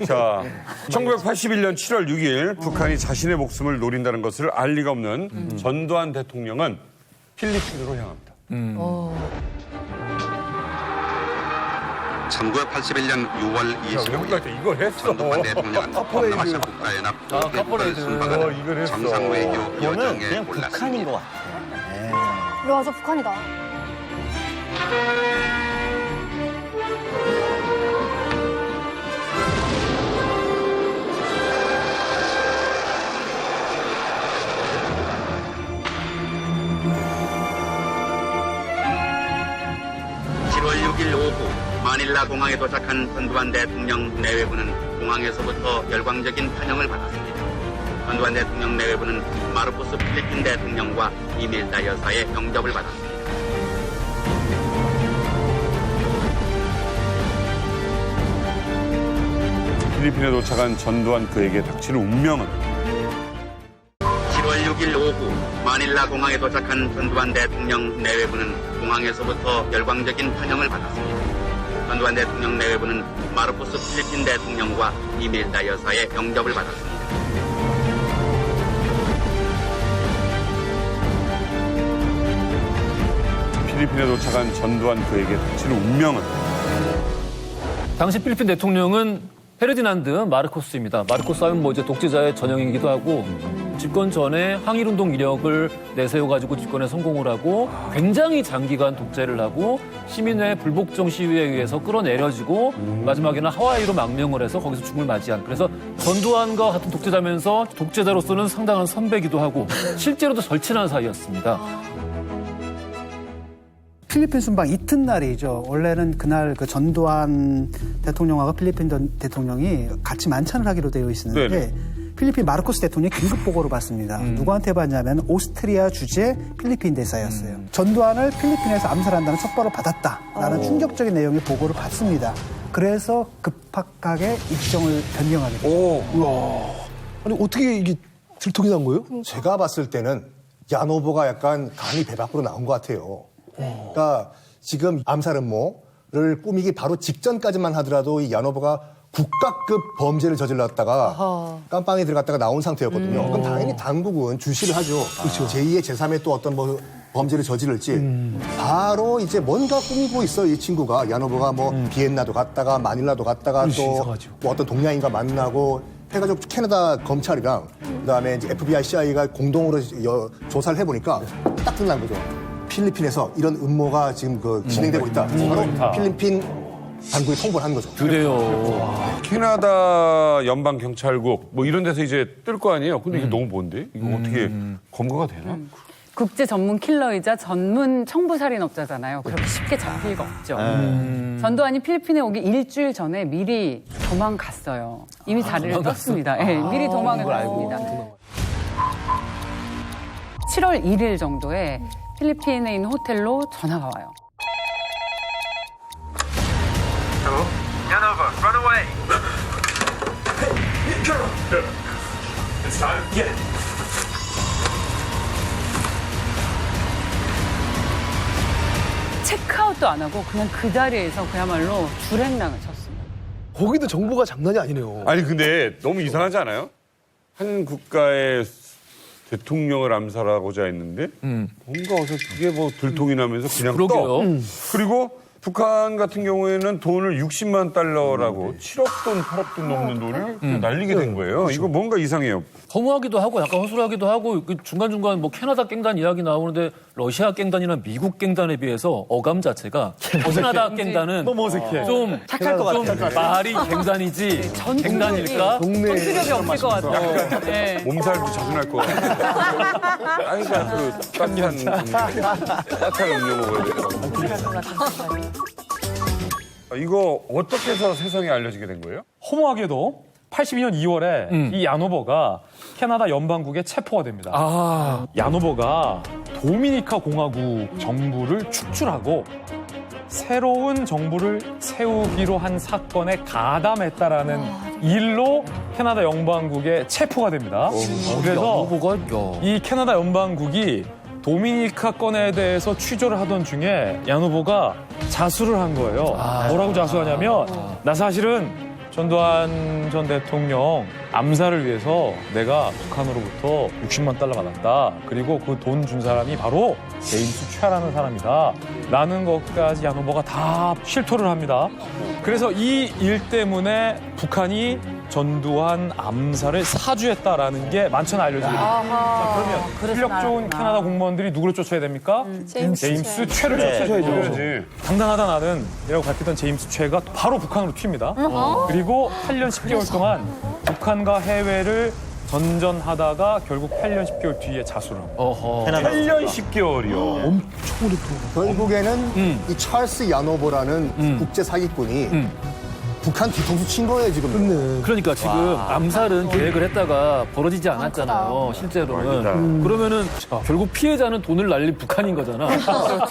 자, 1981년 7월 6일 북한이 자신의 목숨을 노린다는 것을 알 리가 없는 전두환 대통령은 필리핀으로 향합니다. 1981년 6월 25일 이걸 했어. 전두환 대통령은 남아시아 국가연합 순방을 정상외교 여정에 그냥 북한인 것 같아. 맞아, 북한이다. 마닐라 공항에 도착한 전두환 대통령 내외부는 공항에서부터 열광적인 환영을 받았습니다. 전두환 대통령 내외부는 마르코스 필리핀 대통령과 이밀다 여사의 영접을 받았습니다. 필리핀에 도착한 전두환 그에게 닥칠 운명은 7월 6일 오후 마닐라 공항에 도착한 전두환 대통령 내외부는 공항에서부터 열광적인 환영을 받았습니다. 전두환 대통령 내외부는 마르코스 필리핀 대통령과 이밀다 여사의 영접을 받았습니다. 필리핀에 도착한 전두환 그에게 닥칠 운명은 당시 필리핀 대통령은 페르디난드 마르코스입니다. 마르코스 하면 이제 독재자의 전형이기도 하고 집권 전에 항일운동 이력을 내세워가지고 집권에 성공을 하고 굉장히 장기간 독재를 하고 시민의 불복종 시위에 의해서 끌어내려지고 마지막에는 하와이로 망명을 해서 거기서 죽음을 맞이한. 그래서 전두환과 같은 독재자면서 독재자로서는 상당한 선배기도 하고 실제로도 절친한 사이였습니다. 필리핀 순방 이튿날이죠. 원래는 그날 그 전두환 대통령하고 필리핀 대통령이 같이 만찬을 하기로 되어 있었는데 네네. 필리핀 마르코스 대통령이 긴급 보고를 받습니다. 누구한테 받냐면 오스트리아 주재 필리핀 대사였어요. 전두환을 필리핀에서 암살한다는 첩보를 받았다라는 충격적인 내용의 보고를 받습니다. 그래서 급박하게 일정을 변경하게 되죠. 아니 어떻게 이게 들통이 난 거예요? 제가 봤을 때는 야노보가 약간 간이 배 밖으로 나온 것 같아요. 그러니까 지금 암살 음모를 꾸미기 바로 직전까지만 하더라도 이 야노보가 국가급 범죄를 저질렀다가 깜빵에 들어갔다가 나온 상태였거든요. 그럼 당연히 당국은 주시를 하죠. 그렇죠. 제2의 제3의 또 어떤 뭐 범죄를 저지를지 바로 이제 뭔가 꾸미고 있어 이 친구가. 야노보가 뭐 비엔나도 갔다가 마닐라도 갔다가 또 뭐 어떤 동양인과 만나고 해가지고 캐나다 검찰이랑 그다음에 이제 FBI, CIA가 공동으로 조사를 해보니까 딱 드러난 거죠. 필리핀에서 이런 음모가 지금 진행되고 있다. 바로 필리핀 당국이 통보를 한 거죠. 그래요. 캐나다 연방경찰국 뭐 이런 데서 이제 뜰 거 아니에요. 근데 이게 너무 뭔데? 이거 어떻게 검거가 되나? 국제 전문 킬러이자 전문 청부살인업자잖아요. 그렇게 쉽게 잡힐 리가 없죠. 전두환이 필리핀에 오기 일주일 전에 미리 도망갔어요. 이미 자리를 떴습니다. 네, 미리 도망을 갔습니다. 7월 1일 정도에 필리핀에 있는 호텔로 전화가 와요. Hello? Yanova, run away! It's time. Get it. 체크아웃도 안 하고 그냥 그 자리에서 그야말로 줄행랑을 쳤습니다. 거기도 정보가 장난이 아니네요. 아니 근데 너무 이상하지 않아요? 한 국가의 대통령을 암살하고자 했는데 뭔가 어서 그게 뭐 들통이 나면서 그냥 떠. 그리고 북한 같은 경우에는 돈을 60만 달러라고 7억 돈, 8억 돈 넘는 돈을 그냥 날리게 된 거예요. 이거 뭔가 이상해요. 허무하기도 하고 약간 허술하기도 하고 그 중간중간 뭐 캐나다 깽단 이야기 나오는데 러시아 깽단이나 미국 깽단에 비해서 어감 자체가 캐나다 깽단은 너무 어색해. 좀 착할 것 좀 같아. 말이 갱단이지 갱단일까? 전투력이 없을 것 같아요. 네. 몸살도 자주 날 것 같아. 아이고 그 따뜻한 음료 먹어야 돼요. 이거 어떻게 해서 세상에 알려지게 된 거예요? 허무하게도 82년 2월에 이 야노버가 캐나다 연방국에 체포가 됩니다. 야노버가 도미니카 공화국 정부를 축출하고 새로운 정부를 세우기로 한 사건에 가담했다라는 일로 캐나다 연방국에 체포가 됩니다. 그래서 이 캐나다 연방국이 도미니카 건에 대해서 취조를 하던 중에 얀 후보가 자수를 한 거예요. 뭐라고 자수하냐면 나 사실은 전두환 전 대통령 암살을 위해서 내가 북한으로부터 60만 달러 받았다. 그리고 그 돈 준 사람이 바로 제임스 최라는 사람이다. 라는 것까지 얀 후보가 다 실토를 합니다. 그래서 이 일 때문에 북한이 전두환 암살을 사주했다라는 게 만천하 알려지게 됩니다. 자, 그러면 실력 좋은 캐나다 공무원들이 누구를 쫓아야 됩니까? 제임스 최를 쫓아야죠. 당당하다 나는 이라고 밝혔던 제임스 최가 바로 북한으로 튑니다. 그리고 8년 10개월 동안 북한과 해외를 전전하다가 결국 8년 10개월 뒤에 자수를 합니다. 8년 10개월이요. 엄청 오랫동안. 결국에는 이 찰스 야노보라는 국제 사기꾼이 북한 뒤통수 친 거예요, 지금. 그러니까 지금 암살은 계획을 했다가 벌어지지 않았잖아요, 실제로는. 그러면은 결국 피해자는 돈을 날린 북한인 거잖아.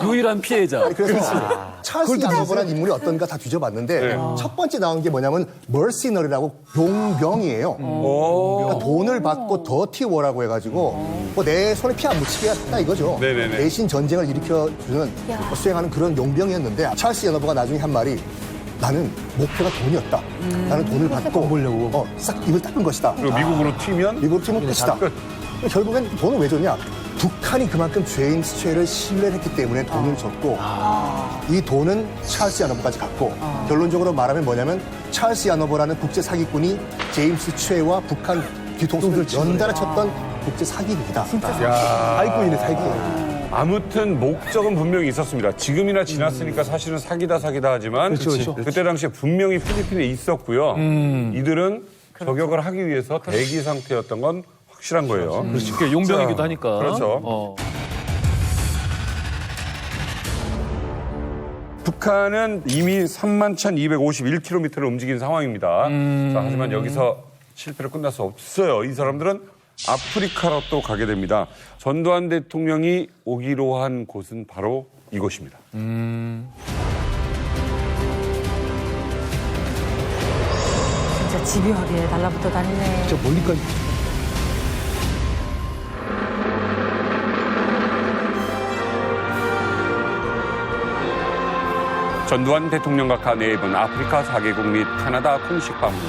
유일한 피해자. 그래서 찰스 야노보라는 인물이 어떤가 다 뒤져봤는데 첫 번째 나온 게 뭐냐면 멀시너리라고 용병이에요. 그러니까 돈을 받고 더티워라고 해가지고 뭐 내 손에 피 안 묻히게 했다 이거죠. 네네네. 대신 전쟁을 일으켜주는 수행하는 그런 용병이었는데 찰스 야노보가 나중에 한 말이 나는 목표가 돈이었다. 나는 돈을 받고 보려고 싹 입을 닦은 것이다. 그리고 미국으로 튀면 끝이다. 결국엔 돈을 왜 줬냐? 북한이 그만큼 제임스 최를 신뢰를 했기 때문에 돈을 줬고 이 돈은 찰스 야노보까지 갔고 결론적으로 말하면 뭐냐면 찰스 야노보라는 국제 사기꾼이 제임스 최와 북한 뒤통수를 연달아 쳤던 국제 사기꾼이다. 사기꾼이네, 사기꾼. 아무튼 목적은 분명히 있었습니다. 지금이나 지났으니까 사실은 사기다 하지만 그때 당시에 분명히 필리핀에 있었고요. 이들은 저격을 하기 위해서 대기 상태였던 건 확실한 거예요. 그렇지. 그게 용병이기도 하니까. 그렇죠. 북한은 이미 31,251km를 움직인 상황입니다. 자, 하지만 여기서 실패로 끝날 수 없어요. 이 사람들은 아프리카로 또 가게 됩니다. 전두환 대통령이 오기로 한 곳은 바로 이곳입니다. 진짜 집요하게 달라붙어 다니네. 진짜 멀리까지. 전두환 대통령과 가 네이버는 아프리카 4개국 및 캐나다 공식 방문.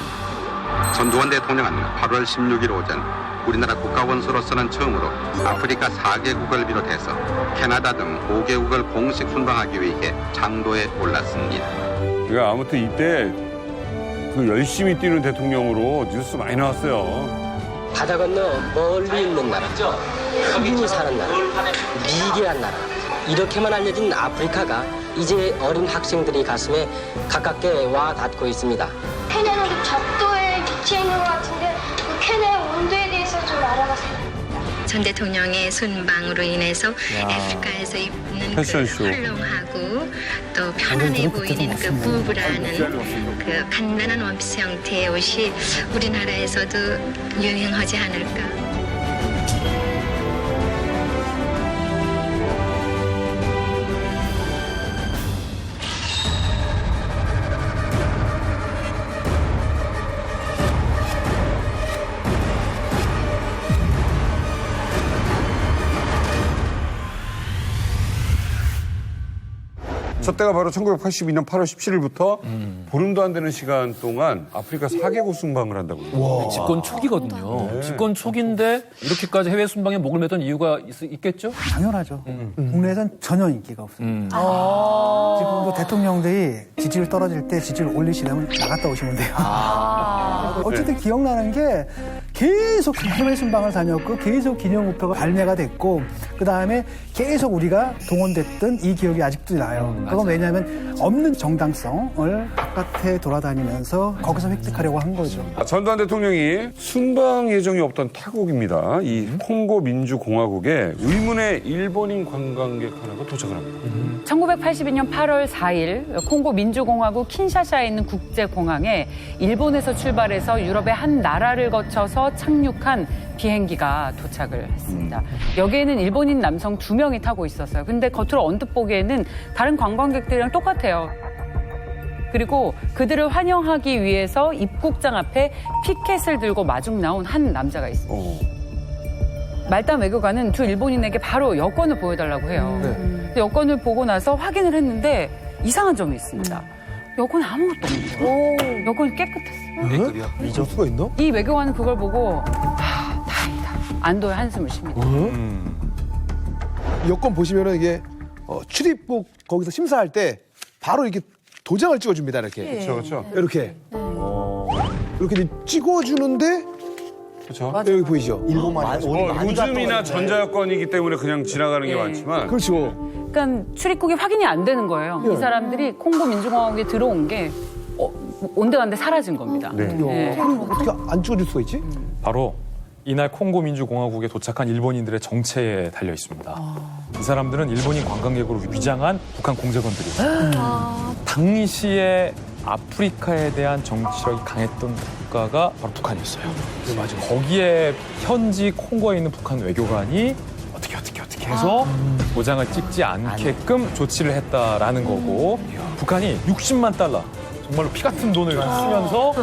전두환 대통령은 8월 16일 오전 우리나라 국가원수로서는 처음으로 아프리카 4개국을 비롯해서 캐나다 등 5개국을 공식 순방하기 위해 장도에 올랐습니다. 그러니까 아무튼 이때 그 열심히 뛰는 대통령으로 뉴스 많이 나왔어요. 바다 건너 멀리 있는 나라, 흑인이 사는 나라, 미개한 나라, 이렇게만 알려진 아프리카가 이제 어린 학생들이 가슴에 가깝게 와 닿고 있습니다. 케냐는 좀 적도에 위치해 있는 것 같은데 그 케냐의 온도에 대해서 좀 알아봤어요. 전 대통령의 순방으로 인해서 아프리카에서 입는 패션쇼. 그 헐렁하고 또 편안해 보이는 그 부브라는 그 간단한 원피스 형태의 옷이 우리나라에서도 유행하지 않을까. 저 때가 바로 1982년 8월 17일부터 보름도 안 되는 시간 동안 아프리카 4개국 순방을 한다고요. 집권 초기거든요. 집권 초기인데 이렇게까지 해외 순방에 목을 매던 이유가 있겠죠? 당연하죠. 국내에선 전혀 인기가 없어요. 지금도 대통령들이 지지율 떨어질 때 지지율 올리시려면 나갔다 오시면 돼요. 어쨌든 기억나는 게 계속 해외 순방을 다녔고 계속 기념우표가 발매가 됐고 그 다음에 계속 우리가 동원됐던 이 기억이 아직도 나요. 그건 왜냐하면 없는 정당성을 바깥에 돌아다니면서 거기서 획득하려고 한 거죠. 전두환 대통령이 순방 예정이 없던 타국입니다. 이 콩고 민주공화국에 의문의 일본인 관광객 하나가 도착을 합니다. 1982년 8월 4일 콩고 민주공화국 킨샤샤에 있는 국제공항에 일본에서 출발해서 유럽의 한 나라를 거쳐서 착륙한 비행기가 도착을 했습니다. 여기에는 일본인 남성 2명이 타고 있었어요. 근데 겉으로 언뜻 보기에는 다른 관광객들이랑 똑같아요. 그리고 그들을 환영하기 위해서 입국장 앞에 피켓을 들고 마중 나온 한 남자가 있습니다. 말단 외교관은 두 일본인에게 바로 여권을 보여달라고 해요. 근데 여권을 보고 나서 확인을 했는데 이상한 점이 있습니다. 여권에 아무것도 없는 거예요. 여권이 깨끗했어요. 잊을 수가 있나? 이 외교관은 그걸 보고 다행이다. 안도의 한숨을 쉽니다. 여권 보시면은 이게 출입국 거기서 심사할 때 바로 이렇게 도장을 찍어줍니다. 이렇게. 그렇죠. 이렇게. 이렇게 찍어주는데. 그렇죠. 여기 보이죠? 요즘이나 전자여권이기 때문에 그냥 지나가는 게 많지만. 그렇죠. 그러니까 출입국이 확인이 안 되는 거예요. 이 사람들이 콩고 민주공화국에 들어온 게 온데간데 사라진 겁니다. 어떻게 안 찍어줄 수가 있지? 바로 이날 콩고 민주공화국에 도착한 일본인들의 정체에 달려 있습니다. 이 사람들은 일본인 관광객으로 위장한 북한 공작원들이에요. 당시에 아프리카에 대한 정치력이 강했던 국가가 바로 북한이었어요. 맞아요. 거기에 현지 콩고에 있는 북한 외교관이 어떻게 해서 도장을 찍지 않게끔 조치를 했다라는 거고 북한이 60만 달러 정말로 피 같은 돈을 쓰면서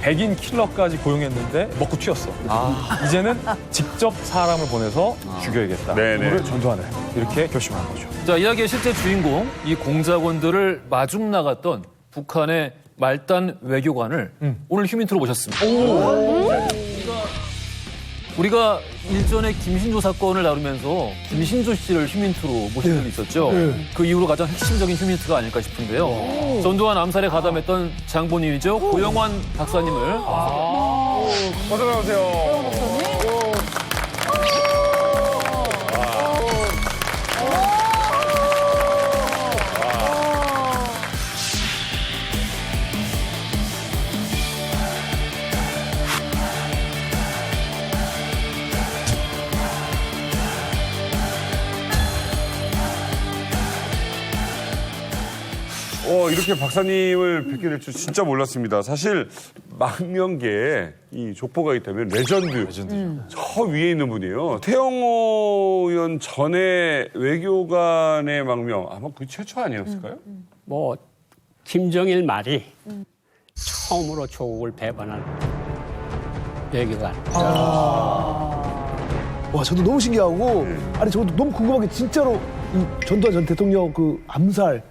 백인 킬러까지 고용했는데 먹고 튀었어. 이제는 직접 사람을 보내서 죽여야겠다. 그거를 전두환을 이렇게 결심한 거죠. 자, 이야기의 실제 주인공, 이 공작원들을 마중 나갔던 북한의 말단 외교관을 오늘 휴민트로 모셨습니다. 우리가 일전에 김신조 사건을 다루면서 김신조 씨를 휴민트로 모신 적이 있었죠. 그 이후로 가장 핵심적인 휴민트가 아닐까 싶은데요. 전두환 암살에 가담했던 장본인이죠. 고영환 박사님을. 어서 나오세요. 이렇게 박사님을 뵙게 될 줄 진짜 몰랐습니다. 사실 망명계에 이 족보가 있다면 레전드죠. 저 위에 있는 분이에요. 태영호 의원 전에 외교관의 망명 아마 그 최초 아니었을까요? 뭐 김정일 말이 처음으로 조국을 배반한 외교관. 와, 저도 너무 신기하고 아니 저도 너무 궁금한 게 진짜로 이 전두환 전 대통령 그 암살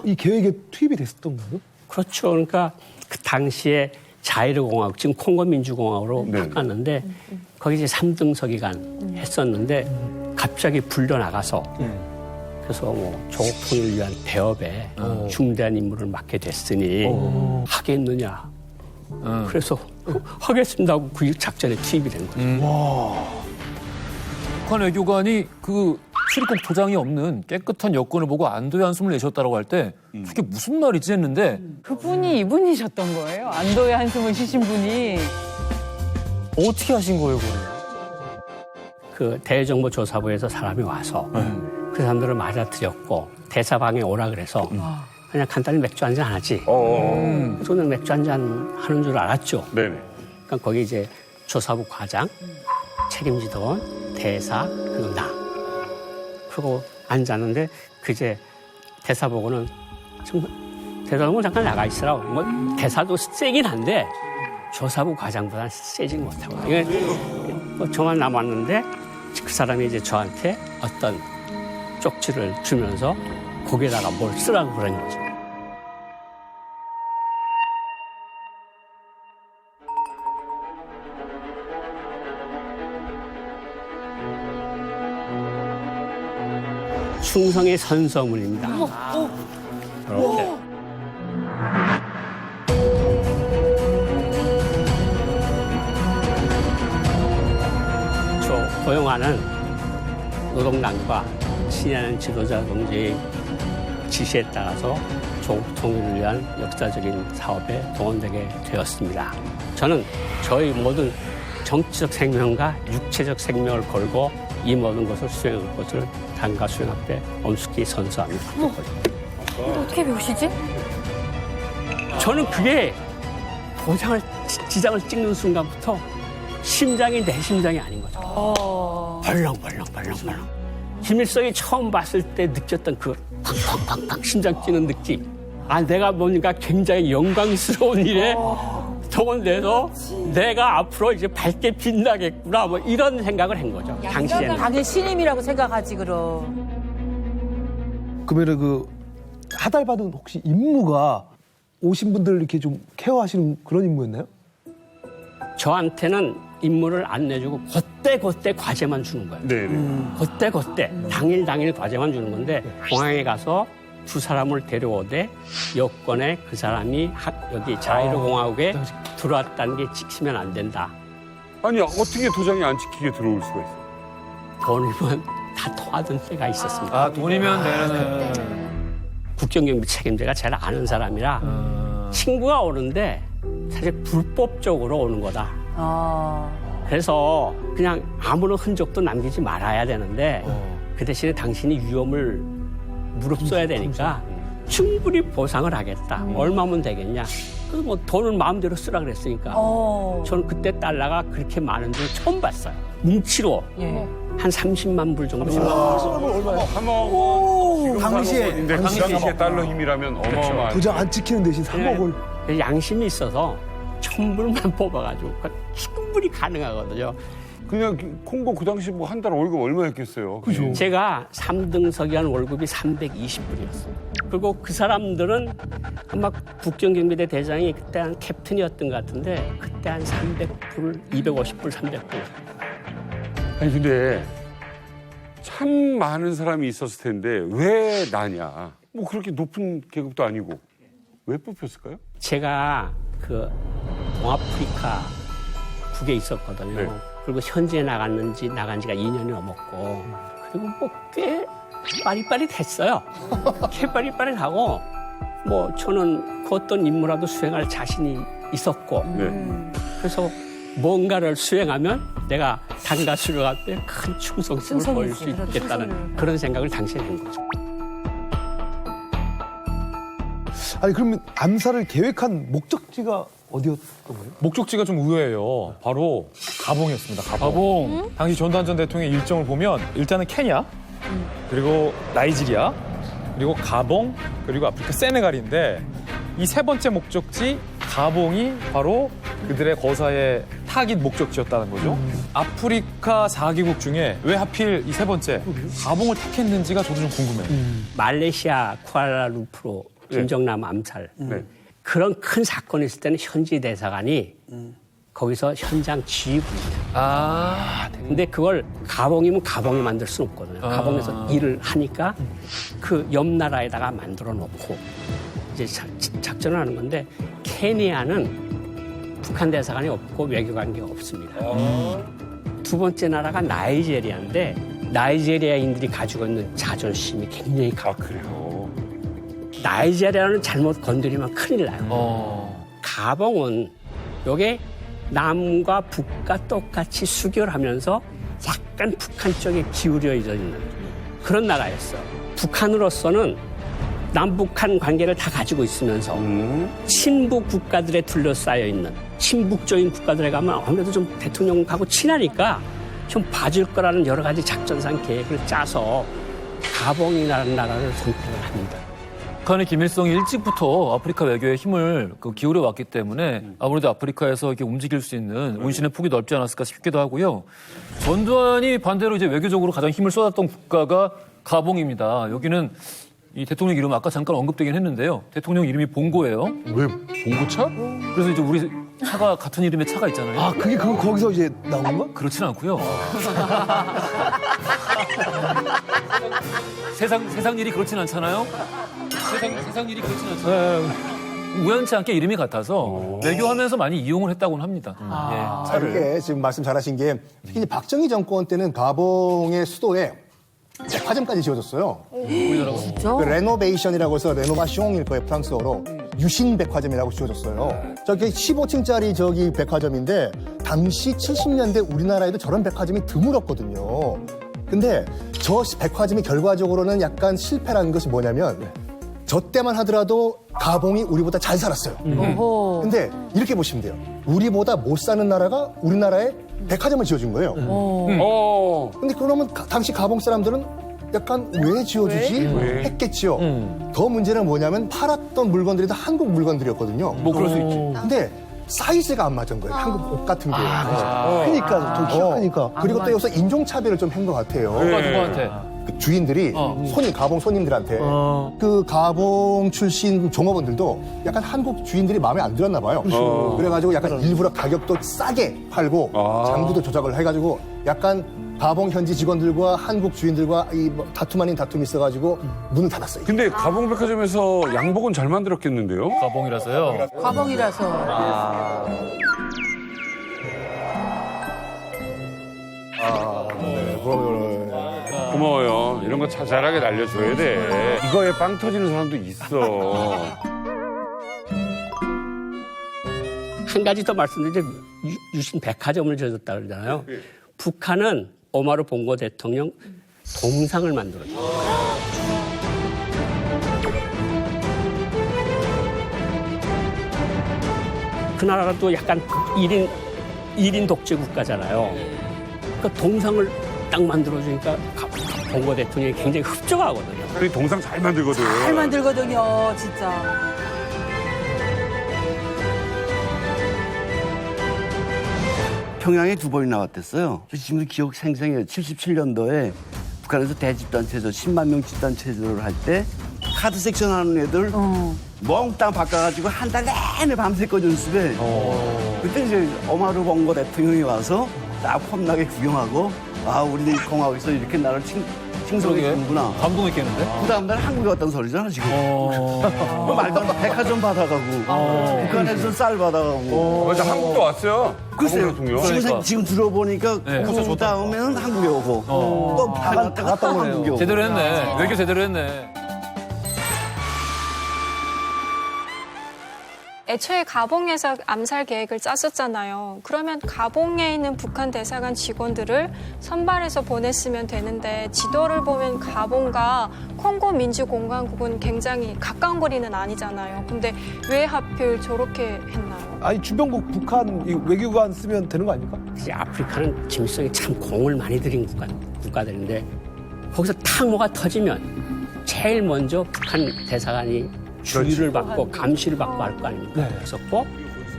이 계획에 투입이 됐었던 거예요? 그렇죠. 그러니까 그 당시에 자유공화국, 지금 콩고 민주공화국으로 바꿨는데 거기 이제 3등서기관 했었는데 갑자기 불려나가서 그래서 뭐 조국 통일을 위한 대업에 중대한 임무를 맡게 됐으니 하겠느냐. 그래서 하겠습니다 하고 그 작전에 투입이 된 거죠. 북한 외교관이 그 출입국 도장이 없는 깨끗한 여권을 보고 안도의 한숨을 내셨다고 할 때 그게 무슨 말이지 했는데 그분이 이분이셨던 거예요. 안도의 한숨을 쉬신 분이. 어떻게 하신 거예요, 그걸? 그 대정보조사부에서 사람이 와서 그 사람들을 맞아들였고 대사방에 오라 그래서 그냥 간단히 맥주 한잔 하지. 저는 맥주 한잔 하는 줄 알았죠. 네네. 그러니까 거기 이제 조사부 과장, 책임지던 대사, 그리고 나. 그러고 앉았는데 그제 대사 보고는 대사는 잠깐 나가 있으라고. 뭐 대사도 세긴 한데 조사부 과장보다는 세진 못하고. 이게 뭐 저만 남았는데 그 사람이 이제 저한테 어떤 쪽지를 주면서 거기에다가 뭘 쓰라고 그런 거죠. 충성의 선서문입니다. 이렇게. 도용하는 노동당과 친애하는 지도자 동지의 지시에 따라서 조국 통일을 위한 역사적인 사업에 동원되게 되었습니다. 저는 저희 모든 정치적 생명과 육체적 생명을 걸고 이 모든 것을 수행할 것을 당과 수행 앞에 엄숙히 선서합니다. 어떻게 배우시지? 저는 그게 지장을 찍는 순간부터 심장이 내 심장이 아닌 거죠. 벌렁벌렁. 김일성이 처음 봤을 때 느꼈던 그 팡팡팡팡 심장 뛰는 느낌. 아, 내가 뭔가 굉장히 영광스러운 일에 동원돼서 내가 앞으로 이제 밝게 빛나겠구나, 뭐 이런 생각을 한 거죠. 당시에는. 당연히 신임이라고 생각하지, 그럼. 그러면 하달받은 혹시 임무가 오신 분들 이렇게 좀 케어하시는 그런 임무였나요? 저한테는 임무를 안 내주고 그때 과제만 주는 거예요. 네네. 그때 당일 과제만 주는 건데 공항에 가서 두 사람을 데려오되 여권에 그 사람이 여기 자유로공화국에 들어왔다는 게 찍히면 안 된다. 아니 어떻게 도장이 안 찍히게 들어올 수가 있어요? 돈이면 다 통하던 때가 있었습니다. 아, 돈이면 되는. 국정경비 책임자가 잘 아는 사람이라 친구가 오는데 사실 불법적으로 오는 거다. 그래서 그냥 아무런 흔적도 남기지 말아야 되는데 그 대신에 당신이 위험을 무릅써야 되니까 충분히 보상을 하겠다. 얼마면 되겠냐. 그래서 뭐 돈을 마음대로 쓰라 그랬으니까 저는 그때 달러가 그렇게 많은 줄 처음 봤어요. 뭉치로 한 30만 불 정도. 당시에 달러 힘이라면 어마어마한. 도장 안 찍히는 대신 3억을. 양심이 있어서 1,000불만 뽑아가지고 충분히 가능하거든요. 그냥 콩고 그 당시 뭐 한 달 월급 얼마였겠어요? 그죠. 제가 3등석이 한 월급이 320불이었어요. 그리고 그 사람들은 아마 국정경비대 대장이 그때 한 캡틴이었던 것 같은데 그때 한 300불, 250불, 300불. 아니 근데 참 많은 사람이 있었을 텐데 왜 나냐? 뭐 그렇게 높은 계급도 아니고 왜 뽑혔을까요? 제가 그 동아프리카 국에 있었거든요. 네. 그리고 현지에 나간 지가 2년이 넘었고 그리고 뭐 꽤 빠릿빠릿했어요. 꽤 빠릿빠릿하고 뭐 저는 그 어떤 임무라도 수행할 자신이 있었고 그래서 뭔가를 수행하면 내가 당과 수령 앞에 큰 충성심을 보일 수 있겠다는 그런 생각을 당시에 한 거죠. 아니 그러면 암살을 계획한 목적지가 어디였던 거예요? 목적지가 좀 의외예요. 바로 가봉이었습니다. 가봉. 당시 전두환 전 대통령의 일정을 보면 일단은 케냐, 그리고 나이지리아, 그리고 가봉, 그리고 아프리카 세네갈인데 이 세 번째 목적지 가봉이 바로 그들의 거사의 타깃 목적지였다는 거죠. 아프리카 4개국 중에 왜 하필 이 세 번째 가봉을 택했는지가 저도 좀 궁금해요. 말레이시아 쿠알라룸푸르 김정남 암살. 그런 큰 사건이 있을 때는 현지 대사관이 거기서 현장 지휘부입니다. 근데 그걸 가봉이면 가봉이 만들 수는 없거든요. 가봉에서 일을 하니까 그 옆 나라에다가 만들어 놓고 이제 작전을 하는 건데 케니아는 북한 대사관이 없고 외교 관계가 없습니다. 두 번째 나라가 나이제리아인데 나이제리아인들이 가지고 있는 자존심이 굉장히 강해요. 나이제리아는 잘못 건드리면 큰일 나요. 가봉은 요게 남과 북과 똑같이 수교하면서 약간 북한 쪽에 기울여 있는 그런 나라였어요. 북한으로서는 남북한 관계를 다 가지고 있으면서 친북 국가들에 둘러싸여 있는 친북적인 국가들에 가면 아무래도 좀 대통령하고 친하니까 좀 봐줄 거라는 여러 가지 작전상 계획을 짜서 가봉이라는 나라를 선택을 합니다. 북한의 김일성이 일찍부터 아프리카 외교에 힘을 기울여 왔기 때문에 아무래도 아프리카에서 이렇게 움직일 수 있는 운신의 폭이 넓지 않았을까 싶기도 하고요. 전두환이 반대로 이제 외교적으로 가장 힘을 쏟았던 국가가 가봉입니다. 여기는 이 대통령 이름 아까 잠깐 언급되긴 했는데요. 대통령 이름이 봉고예요. 왜 봉고차? 그래서 이제 우리 차가 같은 이름의 차가 있잖아요. 아, 그게 거기서 이제 나온 건가? 그렇진 않고요. 세상 일이 그렇진 않잖아요. 세상 일이 그렇진 않잖아요. 우연치 않게 이름이 같아서 외교하면서 많이 이용을 했다고는 합니다. 예, 차를. 이게 지금 말씀 잘하신 게 특히 박정희 정권 때는 가봉의 수도에 백화점까지 지어졌어요. 진짜? 그 레노베이션이라고 해서 레노바숑일 거예요, 프랑스어로. 유신 백화점이라고 지어졌어요. 저기 15층짜리 저기 백화점인데 당시 70년대 우리나라에도 저런 백화점이 드물었거든요. 근데 저 백화점이 결과적으로는 약간 실패라는 것이 뭐냐면 저 때만 하더라도 가봉이 우리보다 잘 살았어요. 근데 이렇게 보시면 돼요. 우리보다 못 사는 나라가 우리나라에 백화점을 지어준 거예요. 근데 그러면 당시 가봉 사람들은 약간 왜 지어주지? 왜? 했겠지요. 더 문제는 뭐냐면 팔았던 물건들이 다 한국 물건들이었거든요. 뭐 그럴 수 있지. 근데 사이즈가 안 맞은 거예요. 한국 옷 같은 게. 크니까, 좀 키가 크니까. 그리고 또 여기서 인종차별을 좀 한 것 같아요. 누구한테? 그 주인들이 가봉 손님들한테 그 가봉 출신 종업원들도 약간 한국 주인들이 마음에 안 들었나 봐요. 그래가지고 약간 일부러 가격도 싸게 팔고 장부도 조작을 해가지고 약간 가봉 현지 직원들과 한국 주인들과 뭐 다툼 아닌 다툼이 있어가지고 문을 닫았어요. 근데 가봉백화점에서 양복은 잘 만들었겠는데요? 가봉이라서요. 가봉이라서. 고마워요. 이런 거 자잘하게 날려줘야 돼. 이거에 빵 터지는 사람도 있어. 한 가지 더 말씀드리면 유신 백화점을 지어줬다 그러잖아요. 북한은 오마루 봉고 대통령 동상을 만들었어요. 그 나라도 약간 1인 독재 국가잖아요. 그 동상을 딱 만들어주니까 봉고 대통령이 굉장히 흡족하거든요. 우리 동상 잘 만들거든. 잘 만들거든요, 진짜. 평양에 2번이 나왔댔어요. 지금도 기억 생생해요. 77년도에 북한에서 대집단 체조, 10만 명 집단 체조를 할 때 카드 섹션 하는 애들 몽땅 바꿔가지고 한 달 내내 밤새껏 연습해. 그때 이제 오마루 봉고 대통령이 와서 딱 폼나게 구경하고 아 우리 공화국에서 이렇게 나를 칭송해 주는구나. 감동했겠는데? 그 다음날 한국에 왔다는 소리잖아 지금. 뭐 말도 안 돼. 백화점 받아가고 북한에서 쌀 받아가고. 맞아, 한국도 왔어요. 글쎄요. 그러니까. 지금 들어보니까 그 다음에는 한국에 오고 또 다 갔다 오고 한국에 오고. 제대로 했네. 외교 제대로 했네. 애초에 가봉에서 암살 계획을 짰었잖아요. 그러면 가봉에 있는 북한 대사관 직원들을 선발해서 보냈으면 되는데 지도를 보면 가봉과 콩고 민주공화국은 굉장히 가까운 거리는 아니잖아요. 근데 왜 하필 저렇게 했나요? 아니 주변국 북한 이 외교관 쓰면 되는 거 아닙니까? 이제 아프리카는 김일성이 참 공을 많이 들인 국가들인데 거기서 탁 뭐가 터지면 제일 먼저 북한 대사관이 주의를 받고 감시를 받고 할 거 아닙니까? 그랬었고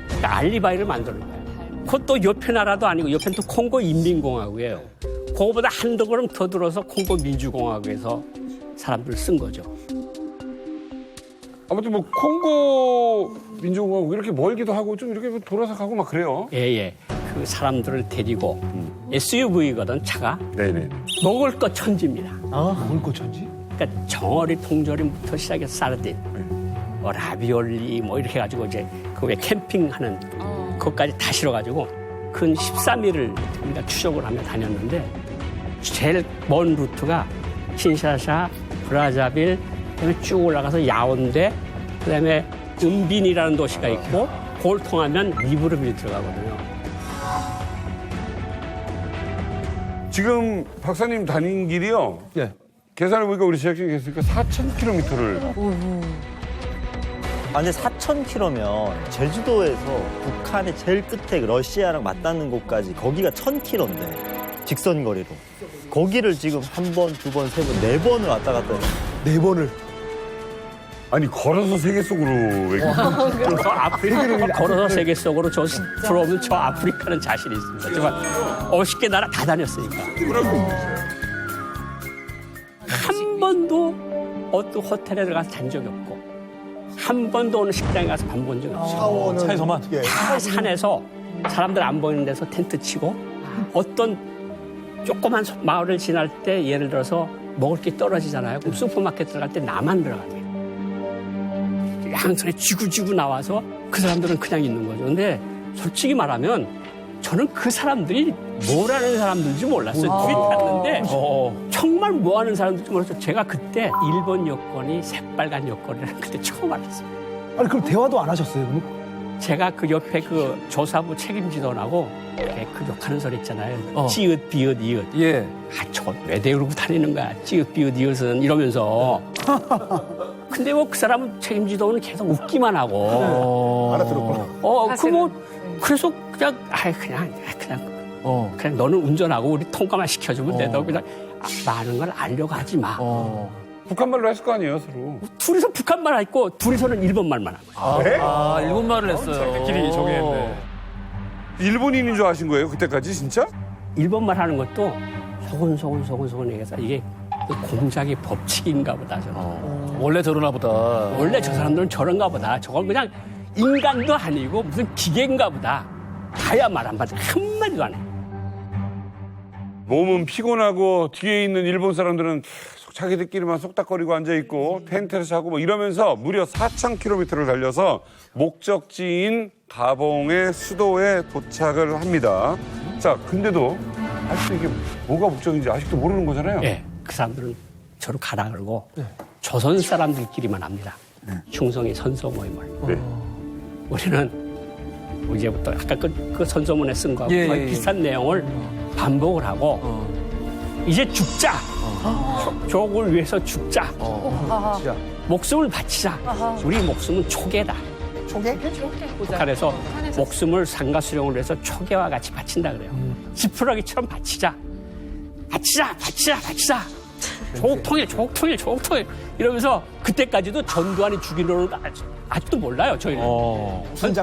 그러니까 알리바이를 만드는 거예요. 그것도 옆에 나라도 아니고 옆에는 또 콩고 인민공화국이에요. 그거보다 한두 걸음 더 들어서 콩고 민주공화국에서 사람들을 쓴 거죠. 아무튼 뭐 콩고 민주공화국 이렇게 멀기도 하고 좀 이렇게 돌아서 가고 막 그래요. 예. 그 사람들을 데리고 SUV거든 차가. 네네. 먹을 것 천지입니다. 먹을 것 천지? 그러니까 정어리 통조림부터 시작해서 사르딘, 뭐 라비올리 뭐 이렇게 해가지고 이제 그 왜 캠핑하는 그것까지 다 실어가지고 근 13일을 우리가 추적을 하며 다녔는데 제일 먼 루트가 킨샤사, 브라자빌, 그다음에 쭉 올라가서 야온데, 그다음에 은빈이라는 도시가 있고 그걸 통하면 리브르빌 들어가거든요. 지금 박사님 다닌 길이요. 계산해 보니까 우리 제작진이 했으니까 4,000km를. 아, 근데 4,000km면 제주도에서 북한의 제일 끝에 러시아랑 맞닿는 곳까지 거기가 1,000km인데 직선 거리로. 거기를 지금 한 번, 두 번, 세 번, 네 번을 왔다 갔다 해요. 네 번을. 아니 걸어서 세계 속으로 그래서 아프리카 걸어서 세계 속으로 들어오면 저 아프리카는 자신이 있습니다. 정말 50개 나라 다 다녔으니까. 한 번도 어떤 호텔에 들어가서 잔 적이 없고 한 번도 어느 식당에 가서 밥 본 적이 없어요. 샤워는 차에서만? 다 산에서 사람들 안 보이는 데서 텐트 치고 어떤 조그만 마을을 지날 때 예를 들어서 먹을 게 떨어지잖아요. 그럼 슈퍼마켓 들어갈 때 나만 들어가게. 양손에 쥐고 나와서 그 사람들은 그냥 있는 거죠. 근데 솔직히 말하면 저는 그 사람들이 뭘 하는 사람들인지 몰랐어요. 둘이 갔는데 정말 뭐 하는 사람들인지 몰랐어요. 제가 그때 일본 여권이 새빨간 여권이라는 그때 처음 알았어요. 아니 그럼 대화도 안 하셨어요? 그럼? 제가 그 옆에 그 조사부 책임지도하고 그 욕하는 소리 있잖아요. 찌읒, 비읒, 이읒. 예. 저거 왜 대우고 다니는 거야. 찌읒, 비읒, 이읒은 이러면서. 근데 뭐 그 사람은 책임지도는 계속 웃기만 하고. 알아들었구나. 그래서 그냥, 그냥 너는 운전하고 우리 통과만 시켜주면 돼. 너 그냥 많은 걸 알려고 하지 마. 북한말로 했을 거 아니에요, 서로. 둘이서 북한말 했고, 둘이서는 일본말만 하고. 일본말을 했어요. 자기끼리 정했네. 일본인인 줄 아신 거예요, 그때까지 진짜? 일본말 하는 것도 소곤소곤 얘기해서 이게 공작의 법칙인가 보다, 저는. 원래 저러나 보다. 원래 저 사람들은 저런가 보다. 저건 그냥 인간도 아니고 무슨 기계인가 보다. 가야 말 한마디도 안 해. 몸은 피곤하고 뒤에 있는 일본 사람들은 계속 자기들끼리만 속닥거리고 앉아있고 텐트를 자고 뭐 이러면서 무려 4,000km를 달려서 목적지인 가봉의 수도에 도착을 합니다. 자, 근데도 아직도 이게 뭐가 목적인지 아직도 모르는 거잖아요. 네, 그 사람들은 저를 가라 그러고 조선 사람들끼리만 합니다. 충성의 선서 모임을. 우리는 이제부터 아까 그 선서문에 쓴 거하고 거의 비슷한 내용을 반복을 하고 이제 죽자. 조국을 위해서 죽자. 목숨을 바치자. 우리 목숨은 초계다. 초계? 북한에서 목숨을 상가수령을 위해서 초계와 같이 바친다 그래요. 지푸라기처럼 바치자. 바치자. 조국통일. 이러면서 그때까지도 전두환이 죽인 놈을 아직도 몰라요, 저희는.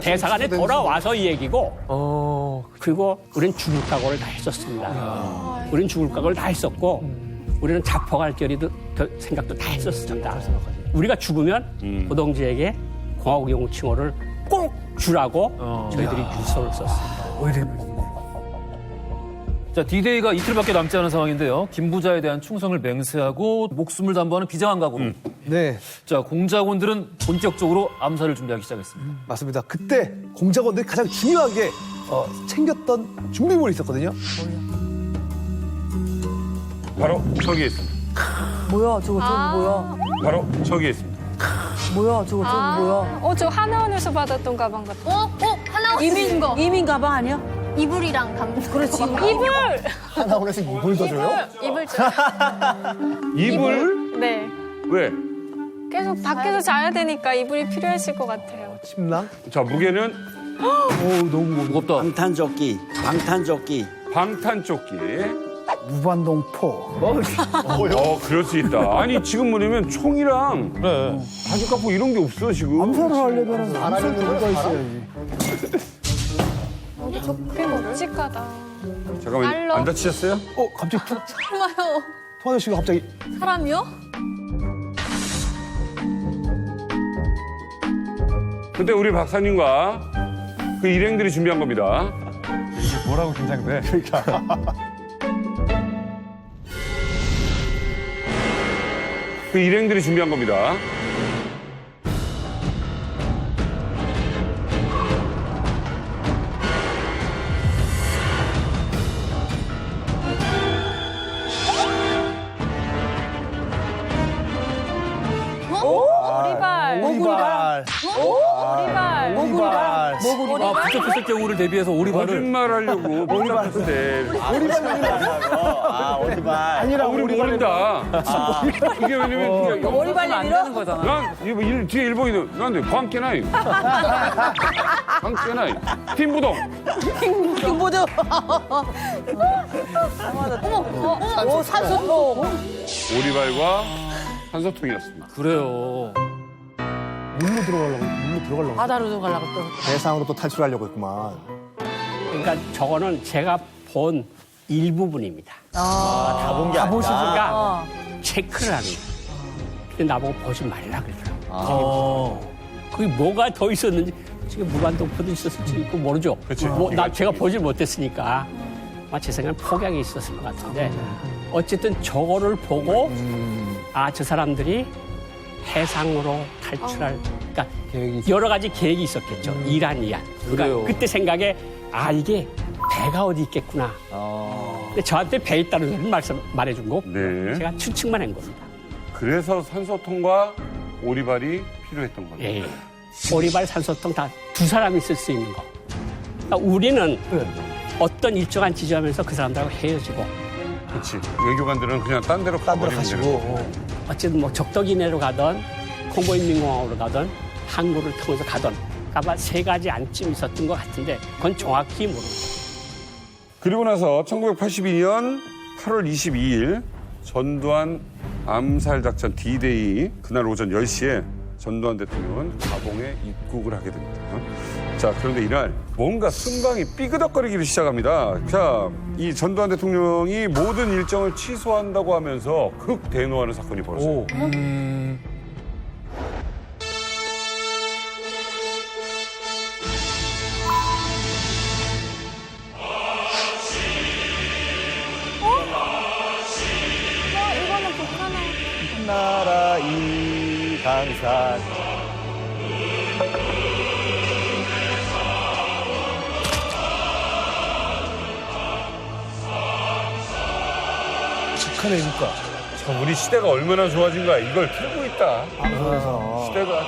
대사관에 돌아와서 이 얘기고. 그리고 우리는 죽을 각오를 다 했었습니다. 우리는 죽을 각오를 다 했었고, 우리는 자포갈 결의도 생각도 다 했었습니다. 우리가 죽으면 고동지에게 공화국 영웅칭호를 꼭 주라고 저희들이 유서를 썼습니다. 자, D-Day가 이틀밖에 남지 않은 상황인데요. 김부자에 대한 충성을 맹세하고 목숨을 담보하는 비장한 각오로. 네. 자, 공작원들은 본격적으로 암살을 준비하기 시작했습니다. 맞습니다. 그때 공작원들이 가장 중요하게 챙겼던 준비물이 있었거든요. 바로 저기에 있습니다. 뭐야, 저거 뭐야? 바로 저기에 있습니다. 뭐야, 저거 뭐야? 저 하나원에서 받았던 가방 같아. 하나 이민 거. 이민 가방 아니야? 이불이랑 그렇지. 이불! 하나원에서 이불도 줘요? 이불 줘. 이불? 네. 왜? 계속 밖에서 자야 되니까 이불이 필요했을 것 같아요. 침낭? 자, 무게는? 너무 무겁다. 방탄조끼. 방탄조끼. 무반동포. 그럴 수 있다. 아니, 지금 뭐냐면 총이랑 바지 깎고 이런 게 없어, 지금. 암살을 하려면 암살도 누가 있어야지. 꽤 묵직하다. 잠깐만, 알로. 안 다치셨어요? 갑자기 툭. 설마요. 통화자 씨가 갑자기. 사람이요? 그때 우리 박사님과 그 일행들이 준비한 겁니다. 이게 뭐라고 긴장돼? 그 일행들이 준비한 겁니다. 오리발. 오리발. 오리발. 붙잡혔을 경우를 대비해서 오리발을. 거짓말 하려고 못 잡혔대. 오리발. 아니라 우리 모른다. 이게 왜냐면 오리발 내밀어? 거잖아. 난 이거 뒤에 일본인들 난데 광캐나이. 광캐나이. 팀부동. 김보드. 어머, 산소통. 오리발과 산소통이었습니다. 그래요. 물로 들어가려고. 바다로 가려고 또. 대상으로 또 탈출하려고 했구만. 그러니까 저거는 제가 본 일부분입니다. 다 본 게 아니다. 보시니까 체크를 하는 거예요. 근데 나보고 보지 말라 그러더라고요. 그게 뭐가 더 있었는지, 지금 무한도포도 있었을지 그거 모르죠. 제가 보질 못했으니까. 제 생각엔 폭약이 있었을 것 같은데, 어쨌든 저거를 보고, 저 사람들이 해상으로 탈출할, 그러니까 여러 가지 계획이 있었겠죠. 이란. 그러니까 그때 생각에, 이게 배가 어디 있겠구나. 근데 저한테 배 있다는 걸 말해준 거고, 제가 추측만 한 겁니다. 그래서 산소통과 오리발이 필요했던 거죠. 예. 오리발, 산소통 다 두 사람이 쓸 수 있는 거. 그러니까 우리는 어떤 일정한 지점에서 그 사람들하고 헤어지고. 그렇지. 외교관들은 그냥 딴 데로 가시고. 어쨌든 뭐 적도기내로 가든 콩고인민공화국으로 가든 항구를 통해서 가든 아마 세 가지 안쯤 있었던 것 같은데 그건 정확히 모릅니다. 그리고 나서 1982년 8월 22일 전두환 암살작전 D-Day 그날 오전 10시에 전두환 대통령은 가봉에 입국을 하게 됩니다. 자, 그런데 이날 뭔가 순방이 삐그덕거리기를 시작합니다. 자, 이 전두환 대통령이 모든 일정을 취소한다고 하면서 극대노하는 사건이 벌어져요. 이거는 북한의 나라 이강산 북한의 국가. 참 우리 시대가 얼마나 좋아진 거야. 이걸 틀고 있다. 방송에서. 시대가.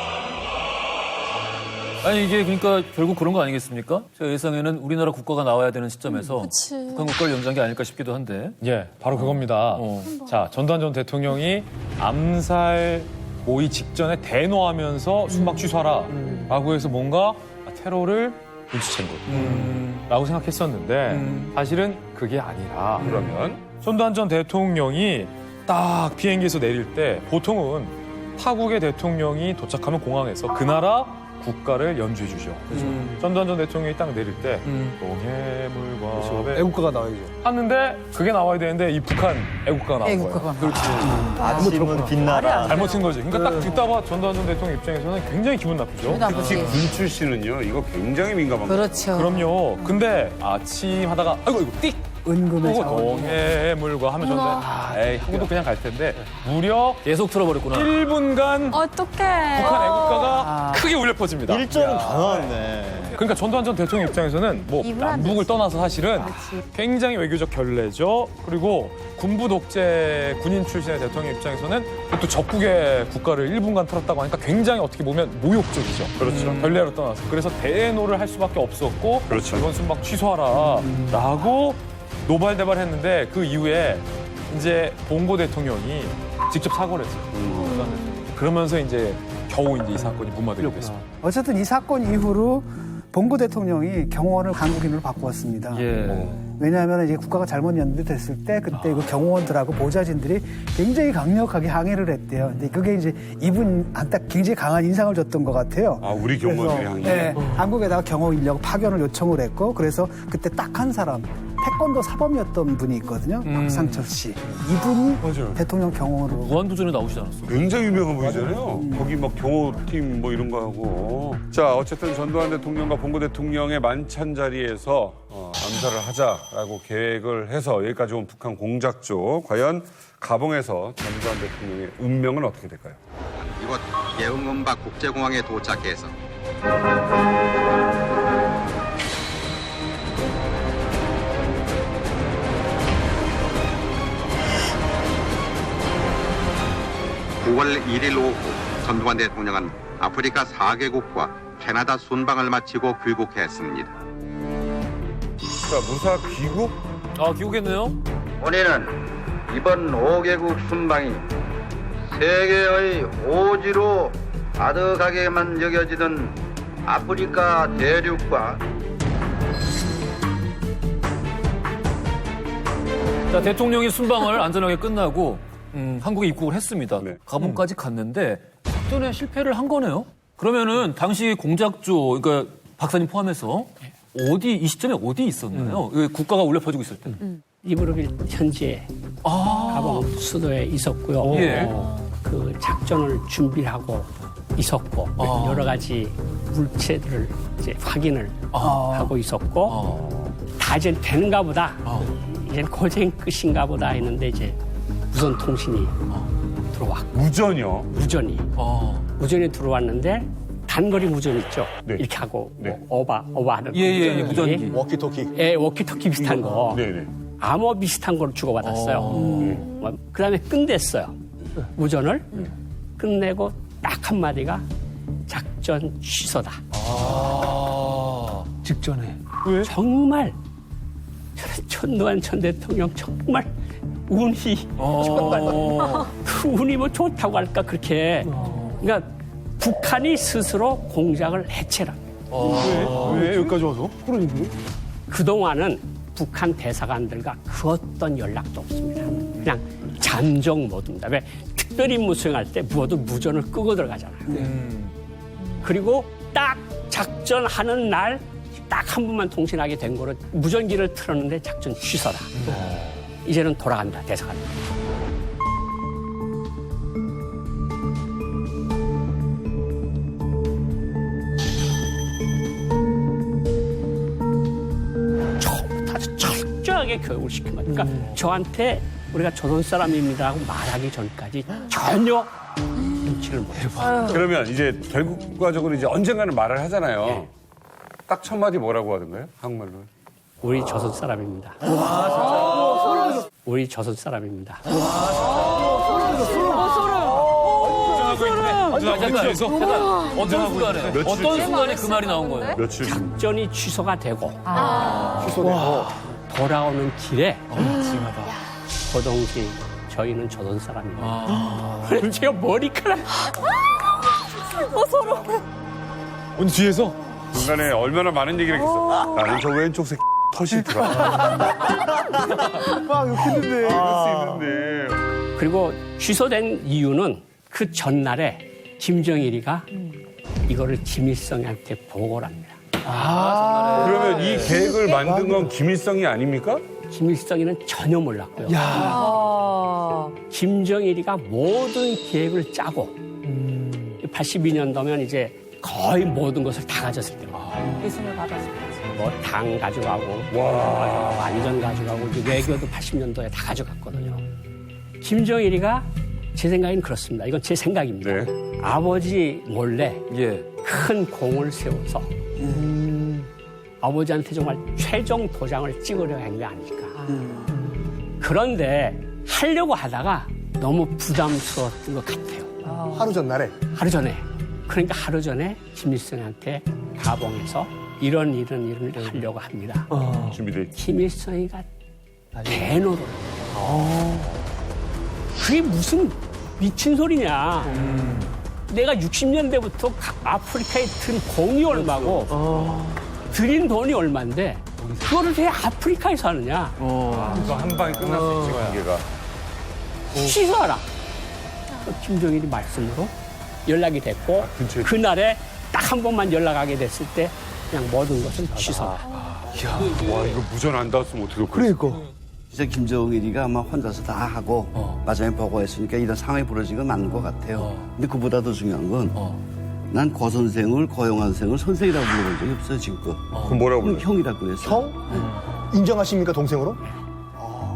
아니 이게 그러니까 결국 그런 거 아니겠습니까? 제 예상에는 우리나라 국가가 나와야 되는 시점에서 북한 국가를 연장 게 아닐까 싶기도 한데. 예, 바로 그겁니다. 자, 전두환 전 대통령이 암살 모의 직전에 대노하면서 순방 취소하라 라고 해서 뭔가 테러를 눈치챈 거라고 생각했었는데 사실은 그게 아니라 그러면 전두환 전 대통령이 딱 비행기에서 내릴 때 보통은 타국의 대통령이 도착하면 공항에서 그 나라 국가를 연주해 주죠. 전두환 전 대통령이 딱 내릴 때 동해물과 애국가가 나와야죠. 하는데 그게 나와야 되는데 이 북한 애국가가 나온 거예요. 그렇지. 아침은 빛나라. 잘못인 거지. 그러니까 딱 듣다 봐 전두환 전 대통령 입장에서는 굉장히 기분 나쁘죠. 특히 군 출신은요, 이거 굉장히 민감한 거예요. 그렇죠. 그럼요. 근데 아침 하다가 아이고 띡 은금의 하고 자원. 동해물과 하면 저는 에이 하고도 그냥 갈 텐데 무려 계속 틀어버렸구나. 1분간 어떡해. 북한 애국가가 크게 울려 퍼집니다. 일정은 가능하네. 그러니까 전두환 전 대통령 입장에서는 뭐 남북을 떠나서 사실은 굉장히 외교적 결례죠. 그리고 군부 독재 군인 출신의 대통령 입장에서는 또 적국의 국가를 1분간 틀었다고 하니까 굉장히 어떻게 보면 모욕적이죠. 그렇죠. 결례로 떠나서. 그래서 대노를 할 수밖에 없었고 그렇죠. 이번 순방 취소하라라고 노발대발했는데 그 이후에 이제 봉고 대통령이 직접 사과를 했어요. 그러면서 이제 겨우 이제 이 사건이 무마되게 됐습니다. 어쨌든 이 사건 이후로 봉고 대통령이 경호원을 한국인으로 바꾸었습니다. 왜냐하면 이제 국가가 잘못 연대됐을 때 그때 그 경호원들하고 보좌진들이 굉장히 강력하게 항의를 했대요. 근데 그게 이제 이분한테 굉장히 강한 인상을 줬던 것 같아요. 우리 경호원들이 항의. 네, 한국에다가 경호 인력 파견을 요청을 했고 그래서 그때 딱 한 사람 태권도 사범이었던 분이 있거든요. 박상철 씨. 이분이 맞아요. 대통령 경호로. 무한도전에 나오시지 않았어요? 굉장히 유명한 분이잖아요. 거기 막 경호팀 뭐 이런 거 하고. 자, 어쨌든 전두환 대통령과 봉고 대통령의 만찬 자리에서 암살을 하자라고 계획을 해서 여기까지 온 북한 공작조. 과연 가봉에서 전두환 대통령의 운명은 어떻게 될까요? 이곳 예응음박 국제공항에 도착해서 (9월 1일) 오후 전두환 대통령은 아프리카 4개국과 캐나다 순방을 마치고 귀국했습니다. 자, 무사 귀국? 귀국했네요. 우리는 이번 5개국 순방이 세계의 오지로 아득하게만 여겨지던 아프리카 대륙과 자, 대통령이 순방을 안전하게 끝나고 한국에 입국을 했습니다. 가봉까지 갔는데 작전에 실패를 한 거네요. 그러면은 당시 공작조, 그러니까 박사님 포함해서 이 시점에 어디 있었나요? 국가가 울려 퍼지고 있을 때. 리브르빌 현지에 가봉 수도에 있었고요. 그 작전을 준비하고 있었고 여러 가지 물체들을 이제 확인을 하고 있었고 다 이제 되는가 보다 이제 고생 끝인가 보다 했는데 이제 무선 통신이 들어왔고 무전이요? 무전이 무전이 들어왔는데 단거리 무전 있죠. 이렇게 하고 뭐 어바하는 무전기. 워키토키. 예, 워키토키 비슷한 거. 네네. 암호 비슷한 걸 주고받았어요. 그다음에 끝냈어요. 무전을 끝내고 딱 한마디가 작전 취소다. 직전에. 왜? 정말 전두환 전 대통령 정말 운이 정말 그 운이 뭐 좋다고 할까 그렇게. 그러니까 북한이 스스로 공작을 해체를 합니다. 왜 여기까지 와서? 그러니까. 그동안은 북한 대사관들과 그 어떤 연락도 없습니다. 그냥 잠정 모드입니다. 왜 특별 임무 수행할 때 모두 무전을 끄고 들어가잖아요. 그리고 딱 작전하는 날 딱 한 번만 통신하게 된 거로 무전기를 틀었는데 작전 취소다. 이제는 돌아간다 대사관. 처음부터 아주 철저하게 교육을 시킨 거예요. 그러니까 저한테 우리가 조선 사람입니다라고 말하기 전까지 전혀 눈치를 못 줬어요. 그러면 이제 결과적으로 이제 언젠가는 말을 하잖아요. 딱 첫 마디 뭐라고 하던가요? 한국말로. 우리 조선 사람입니다. 우리 조선 사람입니다. 어떤 순간에 그 말이 나온 거예요? 며칠 작전이 취소가 되고 돌아오는 길에 고동식 저희는 조선 사람입니다. 제가 머리카락 서로. 언니 뒤에서? 중간에 얼마나 많은 얘기를 했겠어. 나는 저 왼쪽 새끼 털 싫더라. 막 욕했는데. 그럴 수 있는데. 그리고 취소된 이유는 그 전날에 김정일이가 이거를 김일성한테 보고를 합니다. 그러면 이 계획을 만든 건 김일성이 아닙니까? 김일성이는 전혀 몰랐고요. 아. 김정일이가 모든 계획을 짜고 82년도면 이제 거의 모든 것을 다 가졌을 때입니다. 배송을 받았을 거지. 뭐 당 가져가고 안전 가져가고 이제 외교도 80년도에 다 가져갔거든요. 김정일이가 제 생각엔 그렇습니다. 이건 제 생각입니다. 아버지 몰래 큰 공을 세워서 아버지한테 정말 최종 도장을 찍으려 한 게 아닐까. 그런데 하려고 하다가 너무 부담스러웠던 것 같아요. 하루 전날에? 하루 전에. 그러니까 하루 전에 김일성한테 가봉에서 이런 일을 하려고 합니다. 준비돼. 김일성이가 대노를. 그게 무슨 미친 소리냐. 내가 60년대부터 아프리카에 든 공이 얼마고 들인 돈이 얼마인데 그거를 왜 아프리카에서 하느냐. 그거 한 방에 끝날 수 있지, 관계가. 취소하라. 김정일이 말씀으로 연락이 됐고 그날에 딱 한 번만 연락하게 됐을 때 그냥 모든 것을 취소하라. 와, 이거 무전 안 닿았으면 어떡해. 그러니까. 진짜 김정일이가 아마 혼자서 다 하고 마지막에 보고했으니까 이런 상황이 벌어진 건 맞는 것 같아요. 근데 그보다 더 중요한 건 난 고 선생을, 고영환 선생을 선생이라고 불러본 적이 없어요, 지금껏. 그럼 뭐라고 불러요? 형이라고 그랬어요. 형? 인정하십니까, 동생으로?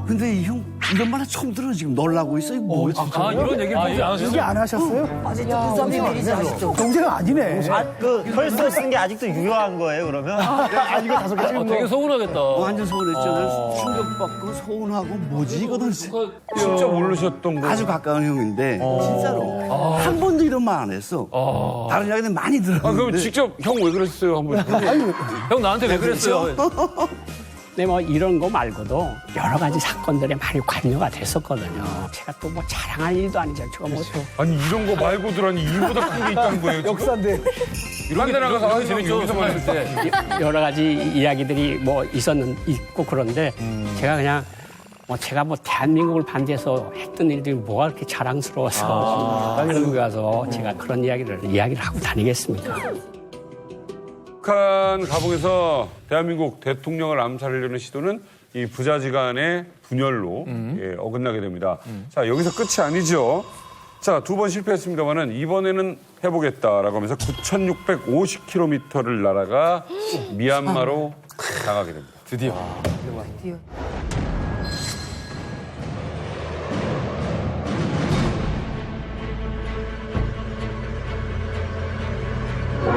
근데 이 형 이런 말은 처음 들어 지금 놀라고 있어. 이거 뭐야 진짜. 이런 얘기 얘기 안 하셨어요? 아직도 부담이 아시죠? 동생 아니네. 그 혈서 쓴 게 아직도 유효한 거예요, 그러면? 이거 다섯 개 찍은 거. 되게 서운하겠다. 완전 서운했죠. 충격받고 서운하고 뭐지 이거는. 진짜 모르셨던 거. 아주 가까운 형인데 진짜로 한 번도 이런 말 안 했어. 다른 이야기는 많이 들었는데. 그럼 직접 형 왜 그랬어요 한번. 형 나한테 왜 그랬어요? 근데 뭐 이런 거 말고도 여러 가지 사건들에 많이 관여가 됐었거든요. 제가 또 뭐 자랑할 일도 아니죠. 제가 뭐 아니 이런 거 말고들아니 이보다 큰 게 있다는 거예요. 역사인데. 이런 데 나가서 재밌죠. 여기서 봤을 때. 여러 가지 이야기들이 뭐 있고 그런데 제가 그냥 뭐 제가 뭐 대한민국을 반대해서 했던 일들이 뭐가 그렇게 자랑스러워서 한국에 가서 제가 그런 이야기를 하고 다니겠습니까? 북한 가봉에서 대한민국 대통령을 암살하려는 시도는 이 부자지간의 분열로 어긋나게 됩니다. 자, 여기서 끝이 아니죠. 자, 2번 실패했습니다만은 이번에는 해보겠다라고 하면서 9,650km를 날아가 미얀마로 나가게 됩니다. 드디어.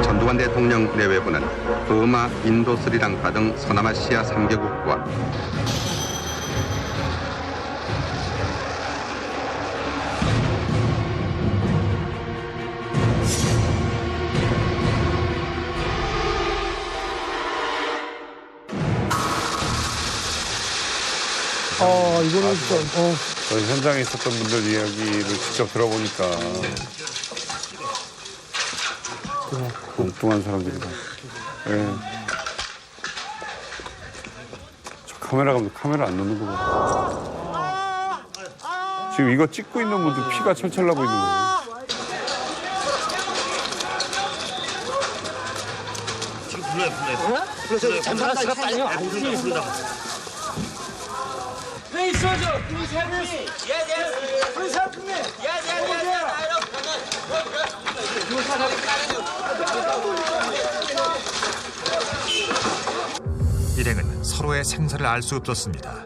전두환 대통령 내외부는 버마, 인도, 스리랑카 등 서남아시아 3개국과 이거는 진짜, 저희 현장에 있었던 분들 이야기를 직접 들어보니까 엉뚱한 사람들이다. 예. 저 카메라 감독 카메라 안 놓는 거 봐. 지금 이거 찍고 있는 분들 피가 철철 나고 있는 거예요. 지금 불러요. 잠깐만 빨리 안 불러요. Please, soldier, please help me. Yes, yes. Please help me. Yes, yes, yes. 일행은 서로의 생사를 알 수 없었습니다.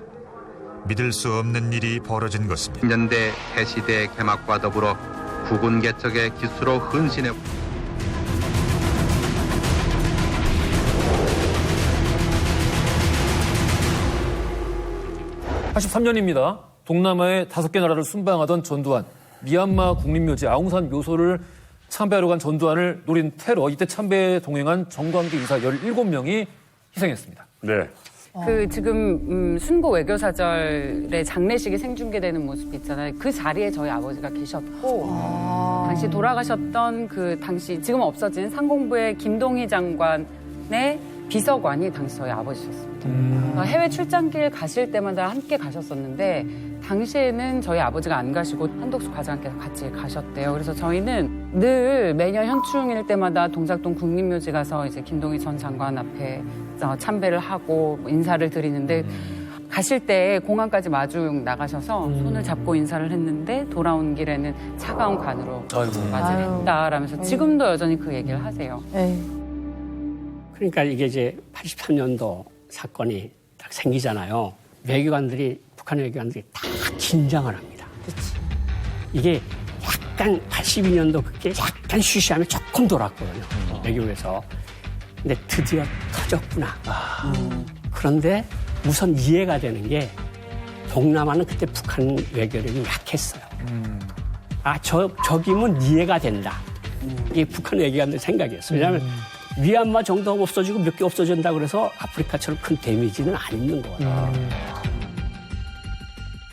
믿을 수 없는 일이 벌어진 것입니다. 연대 해시대 개막과 더불어 국군 개척의 기수로 헌신해 83년입니다. 동남아의 5개 나라를 순방하던 전두환, 미얀마 국립묘지 아웅산 묘소를 참배하러 간 전두환을 노린 테러, 이때 참배에 동행한 정관계 인사 17명이 희생했습니다. 네. 지금 순고 외교사절의 장례식이 생중계되는 모습 있잖아요. 그 자리에 저희 아버지가 계셨고 당시 돌아가셨던 당시 지금 없어진 상공부의 김동희 장관의 비서관이 당시 저희 아버지셨습니다. 해외 출장길 가실 때마다 함께 가셨었는데 당시에는 저희 아버지가 안 가시고 한독수 과장께서 같이 가셨대요. 그래서 저희는 늘 매년 현충일 때마다 동작동 국립묘지 가서 이제 김동희 전 장관 앞에 참배를 하고 인사를 드리는데 가실 때 공항까지 마주 나가셔서 손을 잡고 인사를 했는데 돌아온 길에는 차가운 관으로 맞이를 했다라면서 지금도 여전히 그 얘기를 하세요. 그러니까 이게 이제 83년도 사건이 딱 생기잖아요. 외교관들이, 북한 외교관들이 다 긴장을 합니다. 그치. 이게 약간 82년도 그게 약간 쉬쉬하면 조금 돌았거든요. 외교에서. 근데 드디어 터졌구나. 그런데 우선 이해가 되는 게 동남아는 그때 북한 외교력이 약했어요. 저기면 이해가 된다. 이게 북한 외교관들 생각이었어요. 왜냐하면 미얀마 정도가 없어지고 몇 개 없어진다 그래서 아프리카처럼 큰 데미지는 안 있는 거예요.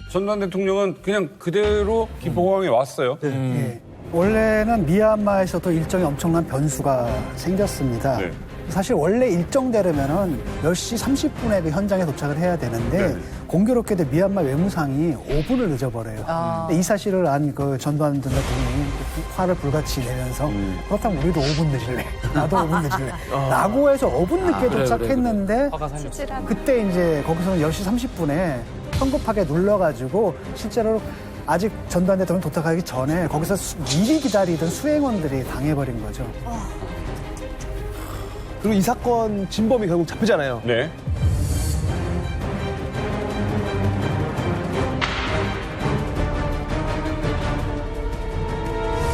전두환 대통령은 그냥 그대로 김포공항에 왔어요. 네. 원래는 미얀마에서도 일정이 엄청난 변수가 생겼습니다. 네. 사실 원래 일정대로면은 10시 30분에 그 현장에 도착을 해야 되는데 공교롭게도 미얀마 외무상이 5분을 늦어버려요. 근데 이 사실을 안 그 전두환 대통령이 화를 불같이 내면서 그렇다면 우리도 5분 늦을래. 나도 5분 늦을래. 라고 해서 5분 늦게 도착했는데 그때 이제 거기서는 10시 30분에 성급하게 눌러가지고 실제로 아직 전두환 대통령 도착하기 전에 거기서 미리 기다리던 수행원들이 당해버린 거죠. 그리고 이 사건 진범이 결국 잡히잖아요. 네.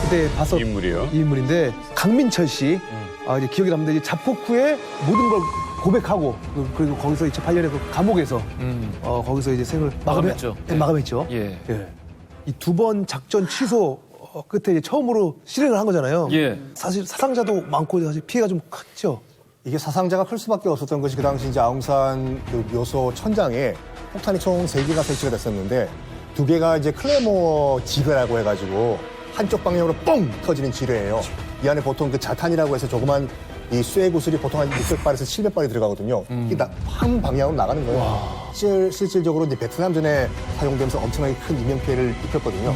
그때 봐서 인물이요. 이 인물인데 강민철 씨. 이제 기억이 남는데 이제 자폭 후에 모든 걸 고백하고 그리고 거기서 2008년에 그 감옥에서 거기서 이제 생을 마감했죠. 마감했죠. 예. 이 2번 작전 취소 끝에 이제 처음으로 실행을 한 거잖아요. 예. 사실 사상자도 많고 사실 피해가 좀 컸죠. 이게 사상자가 클 수밖에 없었던 것이 그 당시 이제 아웅산 그 묘소 천장에 폭탄이 총 3개가 설치가 됐었는데 2개가 이제 클레모 지뢰라고 해가지고 한쪽 방향으로 뻥 터지는 지뢰예요. 이 안에 보통 그 자탄이라고 해서 조그만 이 쇠 구슬이 보통 한 600발에서 700발이 들어가거든요. 이게 한 방향으로 나가는 거예요. 실질적으로 이제 베트남전에 사용되면서 엄청나게 큰 인명피해를 입혔거든요.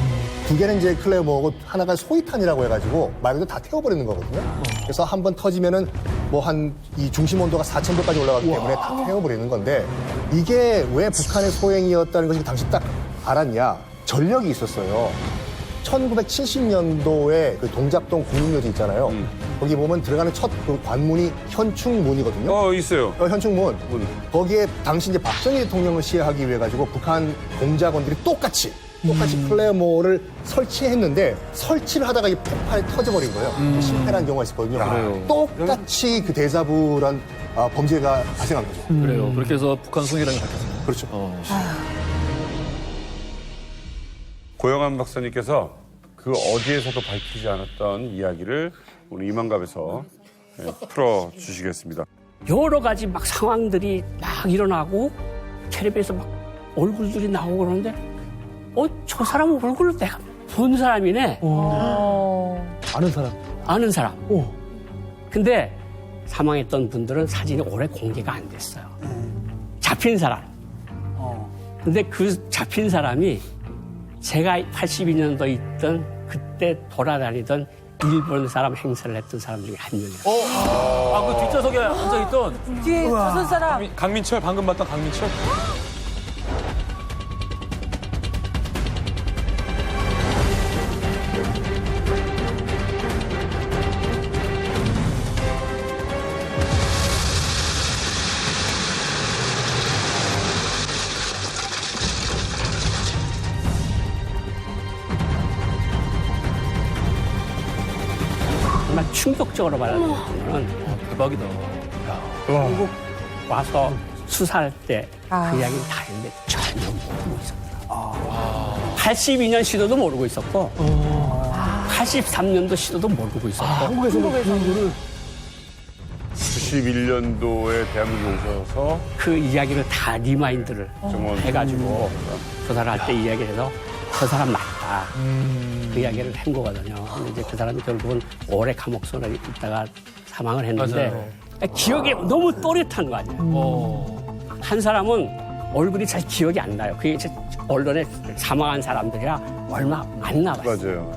2개는 이제 클레모고 하나가 소위탄이라고 해가지고 말 그대로 다 태워버리는 거거든요. 그래서 한 번 터지면은 뭐 한 이 중심 온도가 4,000도까지 올라가기 때문에 다 태워버리는 건데 이게 왜 북한의 소행이었다는 것을 당시 딱 알았냐? 전력이 있었어요. 1970년도에 그 동작동 국민묘지 있잖아요. 거기 보면 들어가는 첫 그 관문이 현충문이거든요. 있어요. 현충문. 거기에 당시 이제 박정희 대통령을 시해하기 위해 가지고 북한 공작원들이 똑같이 플레어모를 설치했는데 설치를 하다가 이 폭발이 터져버린 거예요. 실패한 경우가 있었거든요. 그래요. 똑같이 그 데자부란 범죄가 발생한 거죠. 그래요. 그렇게 해서 북한 송이랑이 밝혀졌네요. 그렇죠. 고영한 박사님께서 그 어디에서도 밝히지 않았던 이야기를 오늘 이만갑에서 풀어주시겠습니다. 여러 가지 막 상황들이 막 일어나고 텔레비에서 막 얼굴들이 나오고 그러는데 저 사람 얼굴을 내가 본 사람이네. 아는 사람. 아는 사람. 근데 사망했던 분들은 사진이 오래 공개가 안 됐어요. 잡힌 사람. 근데 그 잡힌 사람이 제가 82년도에 있던 그때 돌아다니던 일본 사람 행사를 했던 사람 중에 한 명이에요. 그 뒷좌석에 앉아있던 뒤에 조선 사람. 강민철 방금 봤던 강민철. 정말 충격적으로 받았던 거는 대박이다. 한국 와서 수사할 때 그 이야기를 다 했는데 전혀 모르고 있었다. 82년 시도도 모르고 있었고 83년도 시도도 모르고 있었고 한국에서 그 거를 91년도에 대한민국에 오셔서 그 이야기를 다 리마인드를 해가지고 조사를 할 때 이야기해서 저 사람 맞다. 그 이야기를 한 거거든요. 근데 이제 그 사람이 결국은 오래 감옥소에 있다가 사망을 했는데 기억이 너무 또렷한 거 아니에요. 한 사람은 얼굴이 잘 기억이 안 나요. 그게 이제 언론에 사망한 사람들이라 얼마 안 나와요. 맞아요.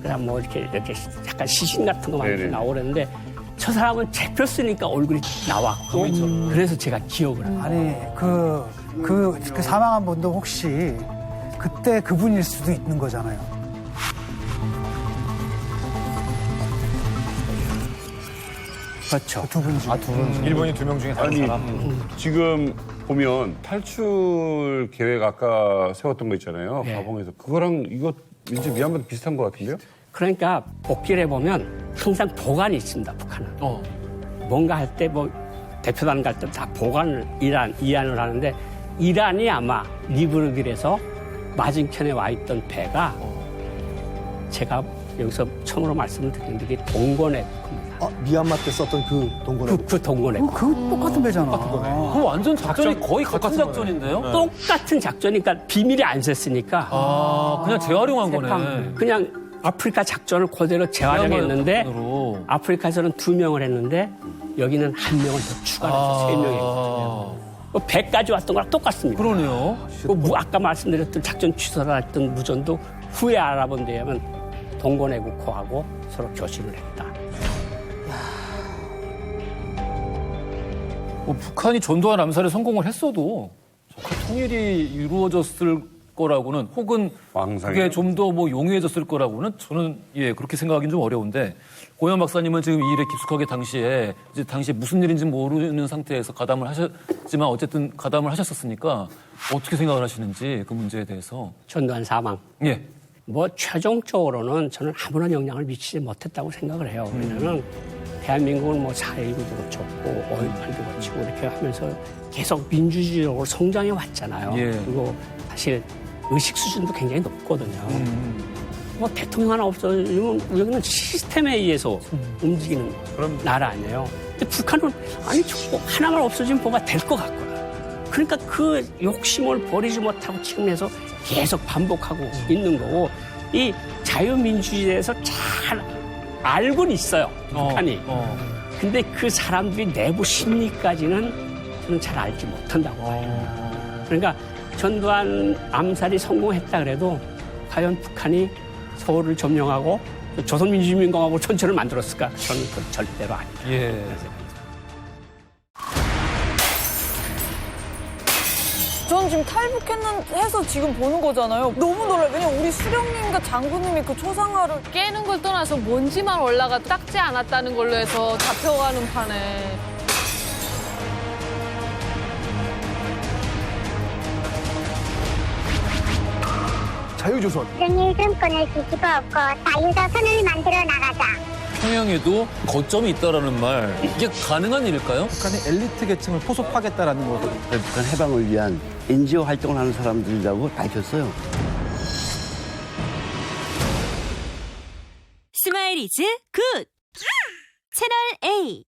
그냥 뭐 이렇게 약간 시신 같은 거만 이렇게 나오고 그랬는데 저 사람은 잡혔으니까 얼굴이 나왔고 그래서 제가 기억을 해요. 아니 그 사망한 분도 혹시 그때 그분일 수도 있는 거잖아요. 그렇죠. 두 분 중에. 두 분. 일본인 2명 중에 다른 사람. 지금 보면 탈출 계획 아까 세웠던 거 있잖아요. 가봉에서. 그거랑 이거 왠지 미얀마도 비슷한 것 같은데요? 그러니까 복귀를 해보면 항상 보관이 있습니다, 북한은. 뭔가 할 때 뭐 대표단 갈 때 다 보관을 이안을 하는데 이란이 아마 리브르길에서 맞은편에 와 있던 배가 제가 여기서 처음으로 말씀을 드리는 게 동고내 겁니다. 미얀마 때 썼던 그 동고내. 그 동고내. 그 똑같은 배잖아. 그 완전 작전이 거의 같은 작전인데요? 똑같은 작전이니까 비밀이 안 샜으니까. 그냥 재활용한 거네. 그냥 아프리카 작전을 그대로 재활용했는데 아프리카에서는 2명을 했는데 여기는 1명을 더 추가해서 3명이 했거든요. 100까지 왔던 거랑 똑같습니다. 그러네요. 아까 말씀드렸던 작전 취소를 했던 무전도 후에 알아본 데에 하면 동고내국호하고 서로 교신을 했다. 북한이 전두환 암살에 성공을 했어도 그 통일이 이루어졌을 거라고는 혹은 그게 좀 더 뭐 용이해졌을 거라고는 저는 그렇게 생각하기는 좀 어려운데 고현 박사님은 지금 이 일에 깊숙하게 당시에 무슨 일인지 모르는 상태에서 가담을 하셨지만 어쨌든 가담을 하셨었으니까 어떻게 생각을 하시는지 그 문제에 대해서. 전두환 사망. 뭐 최종적으로는 저는 아무런 영향을 미치지 못했다고 생각을 해요. 왜냐하면 대한민국은 뭐 4.19도 거쳤고 5.18도 거치고 이렇게 하면서 계속 민주주의적으로 성장해 왔잖아요. 그리고 사실 의식 수준도 굉장히 높거든요. 뭐 대통령 하나 없어지면 여기는 시스템에 의해서 움직이는 나라 아니에요. 근데 북한은 아니 저거 하나만 없어지면 뭐가 될 것 같구나. 그러니까 그 욕심을 버리지 못하고 지금에서 계속 반복하고 있는 거고 이 자유민주주의에서 잘 알고는 있어요. 북한이. 근데 그 사람들이 내부 심리까지는 저는 잘 알지 못한다고 봐요. 그러니까 전두환 암살이 성공했다 그래도 과연 북한이 서울을 점령하고 조선민주주의인공화국을 전체를 만들었을까? 저는 그 절대로 아니다. 전 지금 탈북해서 지금 보는 거잖아요. 너무 놀라요. 왜냐면 우리 수령님과 장군님이 그 초상화를 깨는 걸 떠나서 먼지만 올라가 닦지 않았다는 걸로 해서 잡혀가는 판에. 자유조선. 정일 정권을 뒤집어 엎고 자유조선을 만들어 나가자. 평양에도 거점이 있다라는 말, 이게 가능한 일일까요? 북한의 엘리트 계층을 포섭하겠다라는 거거든요. 북한 해방을 위한 NGO 활동을 하는 사람들이라고 밝혔어요. 스마일 이즈 굿! 채널 A